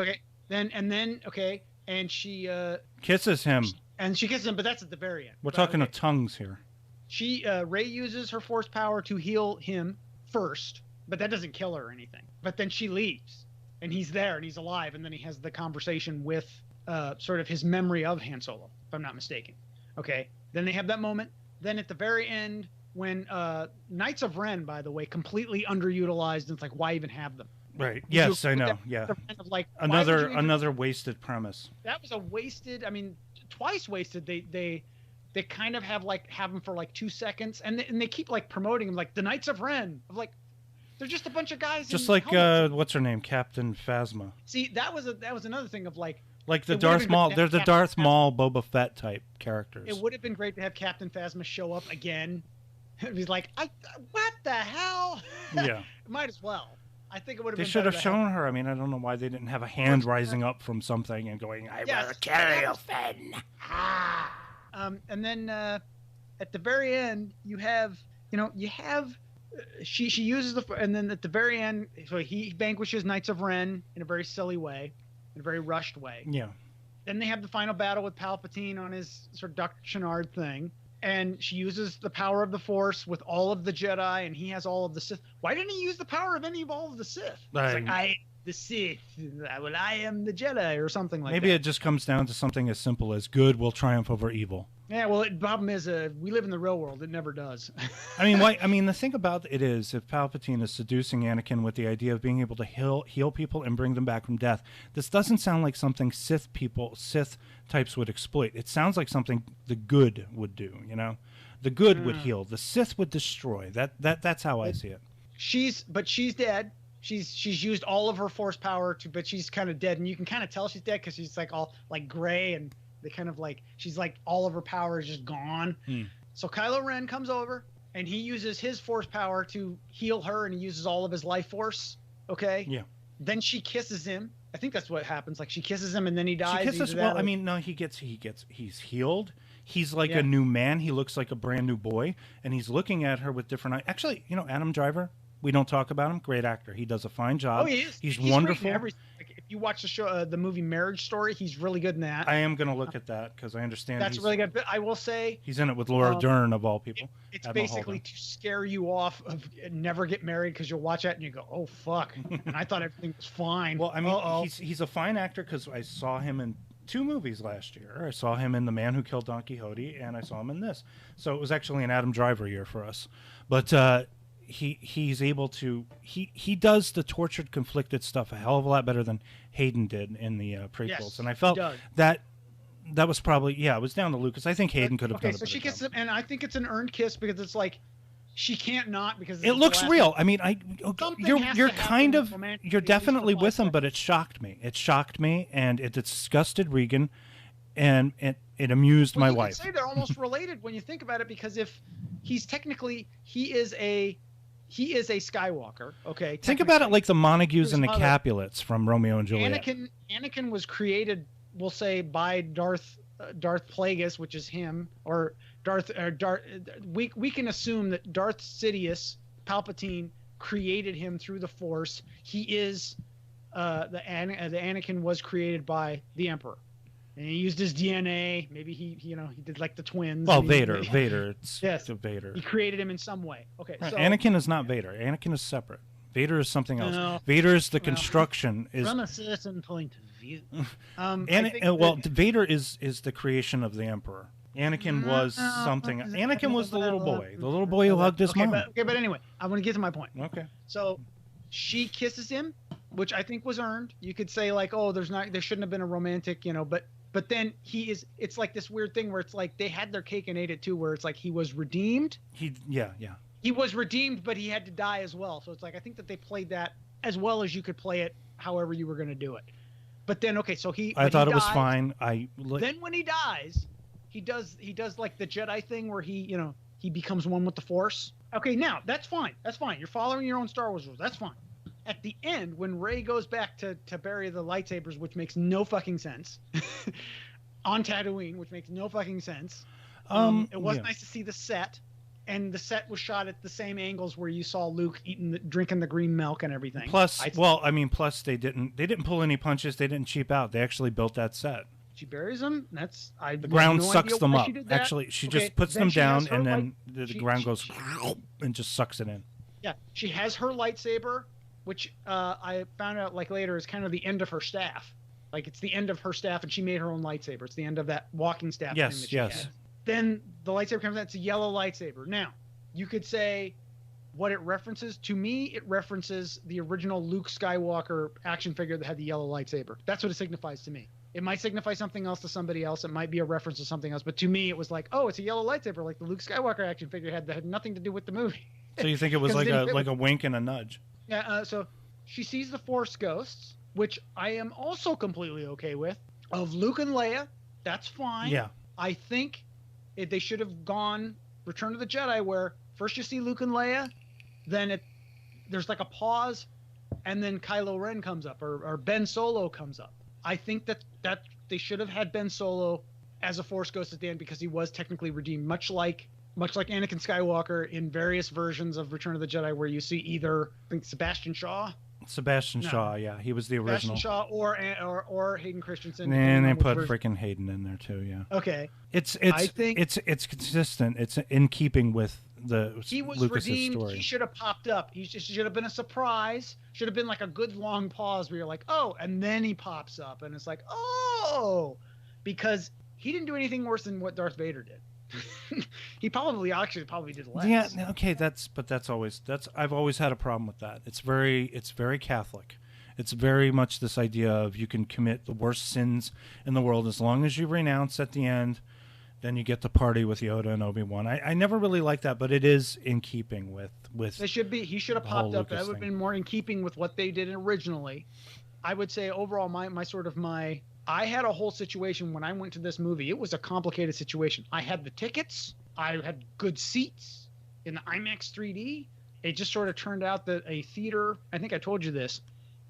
and she kisses him. And she kisses him, but that's at the very end. We're talking of tongues here. Rey uses her force power to heal him first, but that doesn't kill her or anything. But then she leaves, and he's there, and he's alive, and then he has the conversation with sort of his memory of Han Solo, if I'm not mistaken. Okay, then they have that moment. Then at the very end, when Knights of Ren, by the way, completely underutilized, and it's like, why even have them? Right. Yes, I know. Yeah. Kind of like, another wasted premise. That was a wasted. I mean, twice wasted. They kind of have them for like 2 seconds, and they keep like promoting them like the Knights of Ren. Of like, they're just a bunch of guys. Just like what's her name, Captain Phasma. See, that was another thing of like the Darth Maul. They're the Darth Maul, Boba Fett type characters. It would have been great to have Captain Phasma show up again. He's like, what the hell? Yeah, might as well. I think it would have. They should have shown her. I mean, I don't know why they didn't have a hand rising up from something and going, "I will kill you, Finn." And then at the very end, she uses and then at the very end, so he vanquishes Knights of Ren in a very silly way, in a very rushed way. Yeah. Then they have the final battle with Palpatine on his sort of Dr. Chenard thing, and she uses the power of the Force with all of the Jedi, and he has all of the Sith. Why didn't he use the power of all of the Sith? It's like, I am the Sith, I am the Jedi, or something like that. Maybe it just comes down to something as simple as good will triumph over evil. Yeah, well, the problem is we live in the real world. It never does. I mean, the thing about it is, if Palpatine is seducing Anakin with the idea of being able to heal people and bring them back from death, this doesn't sound like something Sith types would exploit. It sounds like something the good would do. You know, the good would heal, the Sith would destroy. That's how I see it. She's dead. She's used all of her force power but she's kind of dead, and you can kind of tell she's dead because she's like all like gray, and they kind of like she's like all of her power is just gone. So Kylo Ren comes over and he uses his force power to heal her, and he uses all of his life force. Okay. Yeah. Then she kisses him. I think that's what happens. Like she kisses him and then he dies. She kisses. Well, I mean, no, he's healed. He's like a new man. He looks like a brand new boy, and he's looking at her with different eyes. Actually, Adam Driver. We don't talk about him. Great actor. He does a fine job. Oh, he is. He's wonderful. Like, if you watch the show, the movie Marriage Story, he's really good in that. I am going to look at that because I understand that's really good. But I will say he's in it with Laura Dern of all people. It's basically to scare you off of never get married because you'll watch that and you go, "Oh fuck!" And I thought everything was fine. Well, I mean, he's a fine actor because I saw him in 2 movies last year. I saw him in The Man Who Killed Don Quixote, and I saw him in this. So it was actually an Adam Driver year for us. But he's able to he does the tortured, conflicted stuff a hell of a lot better than Hayden did in the prequels. Yes, and I felt that was probably it was down to Lucas. I think Hayden could have done it. Okay, so she kisses him, and I think it's an earned kiss because it's like she can't not because it looks real. I mean, you're definitely with him, but it shocked me. It shocked me, and it disgusted Regan, and it amused my wife. You can say they're almost related when you think about it, because if he's technically he is a Skywalker. Okay. Think about it like the Montagues and the Capulets from Romeo and Juliet. Anakin was created, we'll say, by Darth Plagueis, which is him, or we can assume that Darth Sidious Palpatine created him through the Force. He is the Anakin was created by the Emperor, and he used his DNA. Maybe he did like the twins. Well, Vader. It's yes, Vader. He created him in some way. Okay, Right. so Anakin is not Vader. Anakin is separate. Vader is something else. No. Vader is the construction. Is from a certain point of view. Vader is the creation of the Emperor. Anakin was something. Anakin was the little boy. The little boy who hugged his mom. But anyway, I want to get to my point. Okay. So she kisses him, which I think was earned. You could say like, oh, there shouldn't have been a romantic, but then it's like this weird thing where it's like they had their cake and ate it too, where it's like he was redeemed. He was redeemed, but he had to die as well. So it's like I think that they played that as well as you could play it, however you were going to do it. But then I thought it was fine. Then when he dies, he does like the Jedi thing where he becomes one with the Force. Okay, now that's fine. That's fine. You're following your own Star Wars rules. That's fine. At the end, when Rey goes back to bury the lightsabers, which makes no fucking sense, on Tatooine, which makes no fucking sense. It was nice to see the set. And the set was shot at the same angles where you saw Luke drinking the green milk and everything. Plus they didn't pull any punches. They didn't cheap out. They actually built that set. She buries them. The ground sucks them up. Actually, she just puts them down, and then the ground goes and just sucks it in. Yeah, she has her lightsaber, which I found out like later is kind of the end of her staff. Like it's the end of her staff, and she made her own lightsaber. It's the end of that walking staff. Yes, thing that she yes. had. Then the lightsaber comes out. It's a yellow lightsaber. Now, you could say what it references. To me, it references the original Luke Skywalker action figure that had the yellow lightsaber. That's what it signifies to me. It might signify something else to somebody else. It might be a reference to something else. But to me, it was like, oh, it's a yellow lightsaber like the Luke Skywalker action figure had that had nothing to do with the movie. So you think it was like a wink and a nudge? Yeah. So she sees the Force ghosts, which I am also completely okay with. Of Luke and Leia, that's fine. Yeah. I think they should have gone Return of the Jedi, where first you see Luke and Leia, then there's like a pause, and then Kylo Ren comes up, or Ben Solo comes up. I think that they should have had Ben Solo as a Force ghost at the end because he was technically redeemed, much like Anakin Skywalker in various versions of Return of the Jedi, where you see either I think Sebastian Shaw, yeah, he was the original. Sebastian Shaw or Hayden Christensen. And they put freaking Hayden in there too, yeah. Okay. It's consistent. It's in keeping with he was Lucas's redeemed. story. He should have popped up. He should have been a surprise. Should have been like a good long pause where you're like, oh, and then he pops up, and it's like, oh, because he didn't do anything worse than what Darth Vader did. He probably did less. Yeah, okay, I've always had a problem with that. It's very Catholic. It's very much this idea of you can commit the worst sins in the world as long as you renounce at the end, then you get to party with Yoda and Obi-Wan. I never really liked that, but it is in keeping with He should have popped up. That would have been more in keeping with what they did originally. I would say overall I had a whole situation when I went to this movie. It was a complicated situation. I had the tickets. I had good seats in the IMAX 3D. It just sort of turned out that a theater, I think I told you this,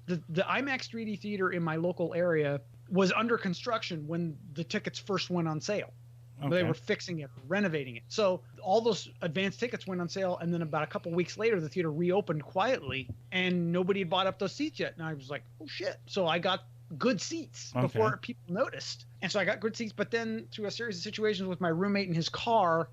the IMAX 3D theater in my local area was under construction when the tickets first went on sale. Okay. They were fixing it, renovating it. So all those advanced tickets went on sale, and then about a couple weeks later, the theater reopened quietly, and nobody had bought up those seats yet. And I was like, oh, shit. So I got good seats before people noticed. And so I got good seats, but then through a series of situations with my roommate in his car,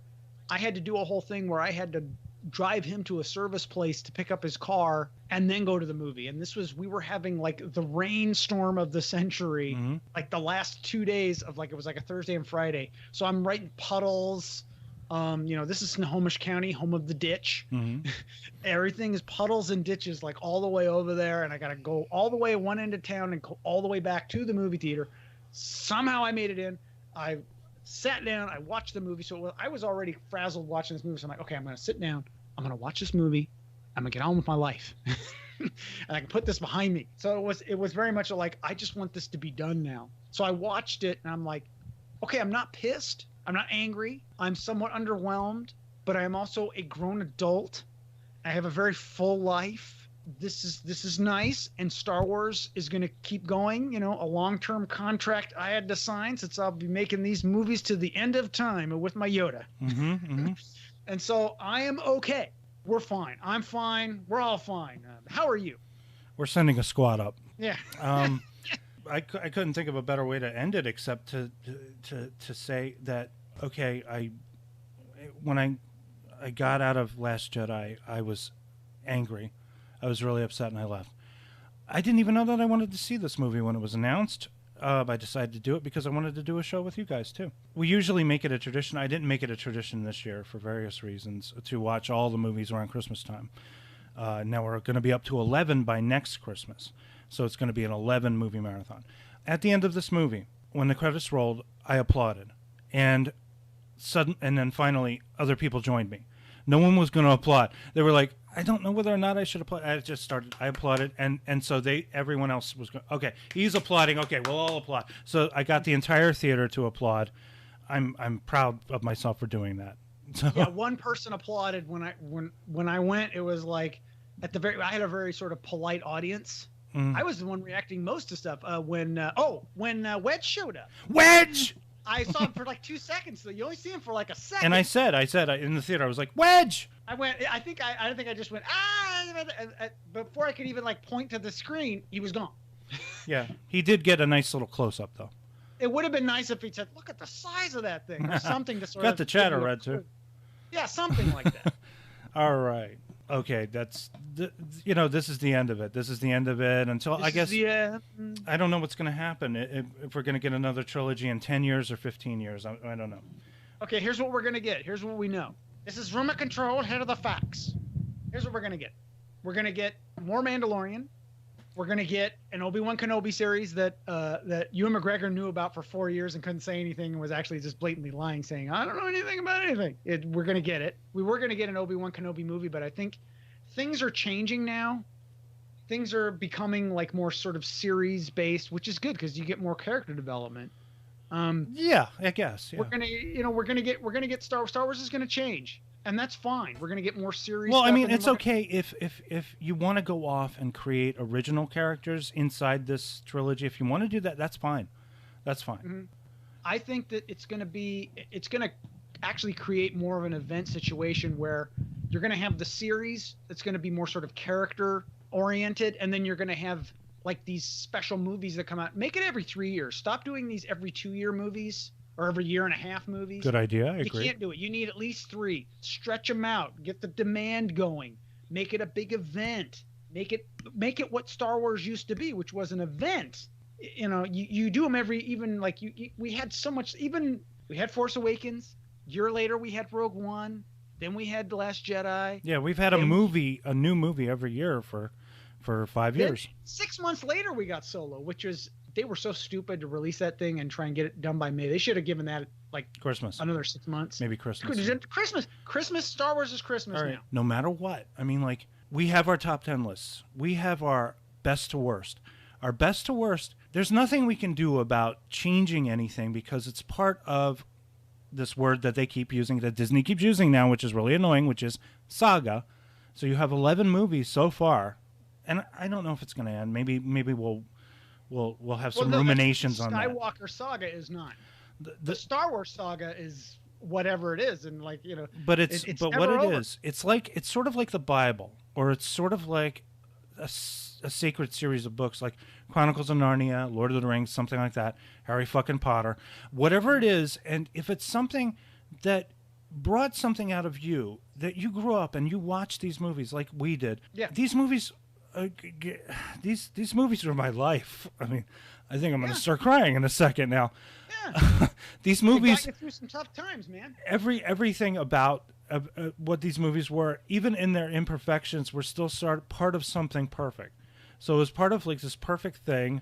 I had to do a whole thing where I had to drive him to a service place to pick up his car and then go to the movie. And we were having like the rainstorm of the century, like the last 2 days of it was like a Thursday and Friday. So I'm right in puddles. This is Snohomish County, home of the ditch. Everything is puddles and ditches, like all the way over there. And I got to go all the way one end of town and go all the way back to the movie theater. Somehow I made it in. I sat down. I watched the movie. So I was already frazzled watching this movie. So I'm like, okay, I'm going to sit down. I'm going to watch this movie. I'm going to get on with my life. And I can put this behind me. So it was very much like, I just want this to be done now. So I watched it and I'm like, okay, I'm not pissed. I'm not angry. I'm somewhat underwhelmed, but I am also a grown adult. I have a very full life. This is nice, and Star Wars is going to keep going. A long-term contract I had to sign since I'll be making these movies to the end of time with my Yoda. And so I am okay. We're fine. I'm fine. We're all fine. How are you? We're sending a squad up. Yeah. I couldn't think of a better way to end it except to say that, okay, when I got out of Last Jedi, I was angry. I was really upset, and I left. I didn't even know that I wanted to see this movie when it was announced. I decided to do it because I wanted to do a show with you guys, too. We usually make it a tradition. I didn't make it a tradition this year for various reasons to watch all the movies around Christmas time. Now we're going to be up to 11 by next Christmas. So it's going to be an 11-movie marathon. At the end of this movie, when the credits rolled, I applauded. And then finally, other people joined me. No one was going to applaud. They were like, I don't know whether or not I should applaud. I applauded, and so everyone else was going, okay, he's applauding, okay, we'll all applaud. So I got the entire theater to applaud. I'm proud of myself for doing that. So. Yeah, one person applauded when I went. It was like I had a very sort of polite audience. I was the one reacting most to stuff when Wedge showed up. Wedge! I saw him for like 2 seconds. So you only see him for like a second. And I said in the theater, I was like, Wedge! I think I just went, before I could even like point to the screen, he was gone. Yeah, he did get a nice little close-up, though. It would have been nice if he said, look at the size of that thing. Or something to sort of... Got the chatter read, too. Yeah, something like that. All right. Okay, this is the end of it. This is the end of it until, I guess, I don't know what's going to happen. If we're going to get another trilogy in 10 years or 15 years. I don't know. Okay, here's what we're going to get. Here's what we know. This is Remote Control, head of the facts. Here's what we're going to get. We're going to get more Mandalorian. We're going to get an Obi-Wan Kenobi series that Ewan McGregor knew about for 4 years and couldn't say anything and was actually just blatantly lying, saying, I don't know anything about anything. We're going to get it. We were going to get an Obi-Wan Kenobi movie, but I think things are changing now. Things are becoming like more sort of series-based, which is good because you get more character development. Yeah, I guess. Yeah. We're gonna get Star Wars is gonna change. And that's fine. We're going to get more series. Well, I mean, it's okay if you want to go off and create original characters inside this trilogy. If you want to do that, that's fine. That's fine. Mm-hmm. I think that it's going to actually create more of an event situation where you're going to have the series that's going to be more sort of character oriented, and then you're going to have like these special movies that come out. Make it every 3 years. Stop doing these every 2 year movies. Or every year and a half movies. Good idea. I agree. You can't do it. You need at least 3. Stretch them out. Get the demand going. Make it a big event. Make it what Star Wars used to be, which was an event. You do them we had so much. Even we had Force Awakens. A year later, we had Rogue One. Then we had The Last Jedi. Yeah, we've had a new movie every year for 5 years. 6 months later, we got Solo, which was. They were so stupid to release that thing and try and get it done by May. They should have given that like Christmas, another 6 months. Maybe Christmas. Christmas. Star Wars is Christmas now. No matter what. I mean, like we have our top 10 lists. We have our best to worst. Our best to worst. There's nothing we can do about changing anything because it's part of this word that they keep using, that Disney keeps using now, which is really annoying, which is saga. So you have 11 movies so far, and I don't know if it's going to end. Maybe we'll have some ruminations on that. The Skywalker saga is not. The Star Wars saga is whatever it is, and But it's sort of like the Bible, or it's sort of like a sacred series of books, like Chronicles of Narnia, Lord of the Rings, something like that, Harry fucking Potter, whatever it is. And if it's something that brought something out of you, that you grew up and you watched these movies like we did, these movies. These movies are my life. I mean, I think I'm going to start crying in a second now. Yeah. These movies got you through some tough times, man. Everything about what these movies were, even in their imperfections, were still part of something perfect. So it was part of like this perfect thing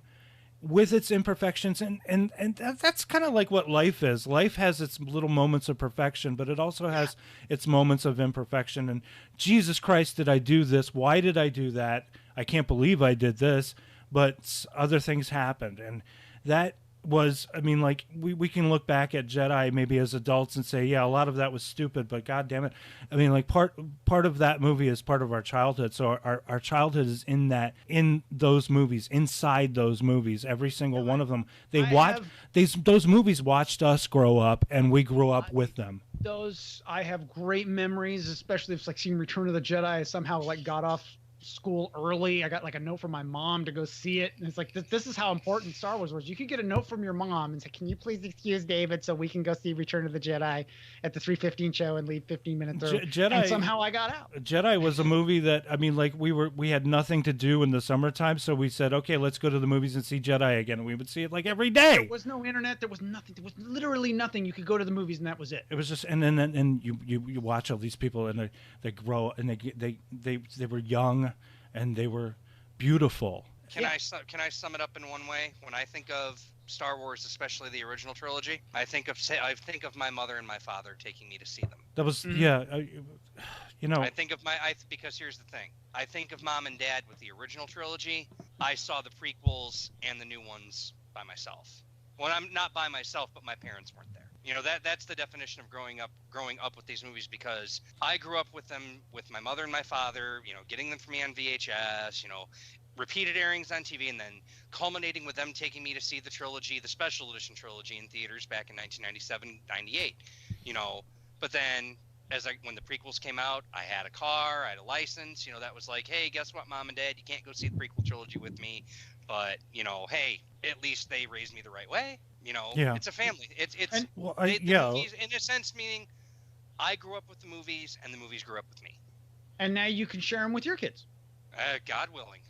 with its imperfections, and that's kind of like what life is. Life has its little moments of perfection, but it also has its moments of imperfection. And Jesus Christ, did I do this? Why did I do that? I can't believe I did this, but other things happened. And that was, I mean, like we can look back at Jedi maybe as adults and say, yeah, a lot of that was stupid, but God damn it, I mean, like part of that movie is part of our childhood. So our childhood is in those movies, inside those movies, every single one of them. Those movies watched us grow up, and we grew up with them. I have great memories, especially if it's like seeing Return of the Jedi. I somehow like got off school early. I got like a note from my mom to go see it, and it's like this is how important Star Wars was. You could get a note from your mom and say, "Can you please excuse David so we can go see Return of the Jedi at the 3:15 show and leave 15 minutes early?" And somehow I got out. Jedi was a movie that, I mean, like we had nothing to do in the summertime, so we said, okay, let's go to the movies and see Jedi again. And we would see it like every day. There was no internet. There was nothing. There was literally nothing. You could go to the movies and that was it. It was just, and then you watch all these people and they grow and they were young. And they were beautiful. Can I sum it up in one way? When I think of Star Wars, especially the original trilogy, I think of my mother and my father taking me to see them. That was I think of because here's the thing. I think of Mom and Dad with the original trilogy. I saw the prequels and the new ones by myself. Well, I'm not by myself, but my parents weren't there. You know, that's the definition of growing up with these movies, because I grew up with them with my mother and my father, you know, getting them for me on VHS, you know, repeated airings on TV, and then culminating with them taking me to see the trilogy, the special edition trilogy in theaters back in 1997, 98, you know. But then when the prequels came out, I had a car, I had a license, you know, that was like, hey, guess what, Mom and Dad, you can't go see the prequel trilogy with me, but, you know, hey, at least they raised me the right way. You know, It's a family. The movies, in a sense, meaning I grew up with the movies and the movies grew up with me. And now you can share them with your kids. God willing.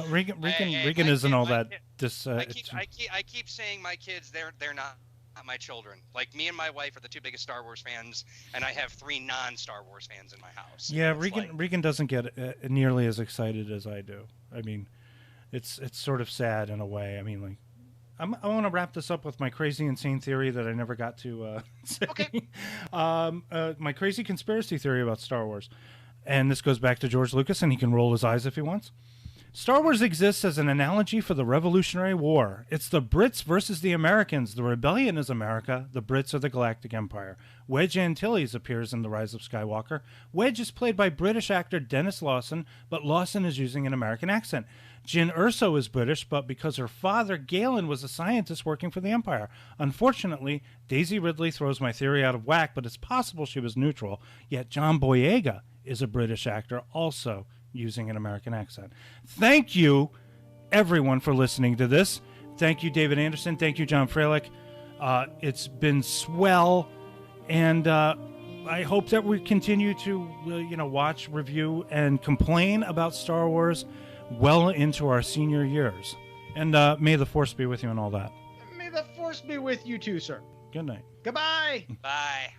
Regan isn't all that. I keep saying my kids, they're not my children. Like, me and my wife are the two biggest Star Wars fans, and I have 3 non-Star Wars fans in my house. Yeah, Regan doesn't get nearly as excited as I do. I mean, it's sort of sad in a way. I mean, like, I want to wrap this up with my crazy, insane theory that I never got to say. Okay. My crazy conspiracy theory about Star Wars. And this goes back to George Lucas, and he can roll his eyes if he wants. Star Wars exists as an analogy for the Revolutionary War. It's the Brits versus the Americans. The rebellion is America. The Brits are the Galactic Empire. Wedge Antilles appears in The Rise of Skywalker. Wedge is played by British actor Dennis Lawson, but Lawson is using an American accent. Jyn Erso is British, but because her father, Galen, was a scientist working for the Empire. Unfortunately, Daisy Ridley throws my theory out of whack, but it's possible she was neutral. Yet John Boyega is a British actor, also using an American accent. Thank you, everyone, for listening to this. Thank you, David Anderson. Thank you, John Freilich. It's been swell, and I hope that we continue to watch, review, and complain about Star Wars well into our senior years. And may the Force be with you and all that. May the Force be with you too, sir. Good night. Goodbye. Bye.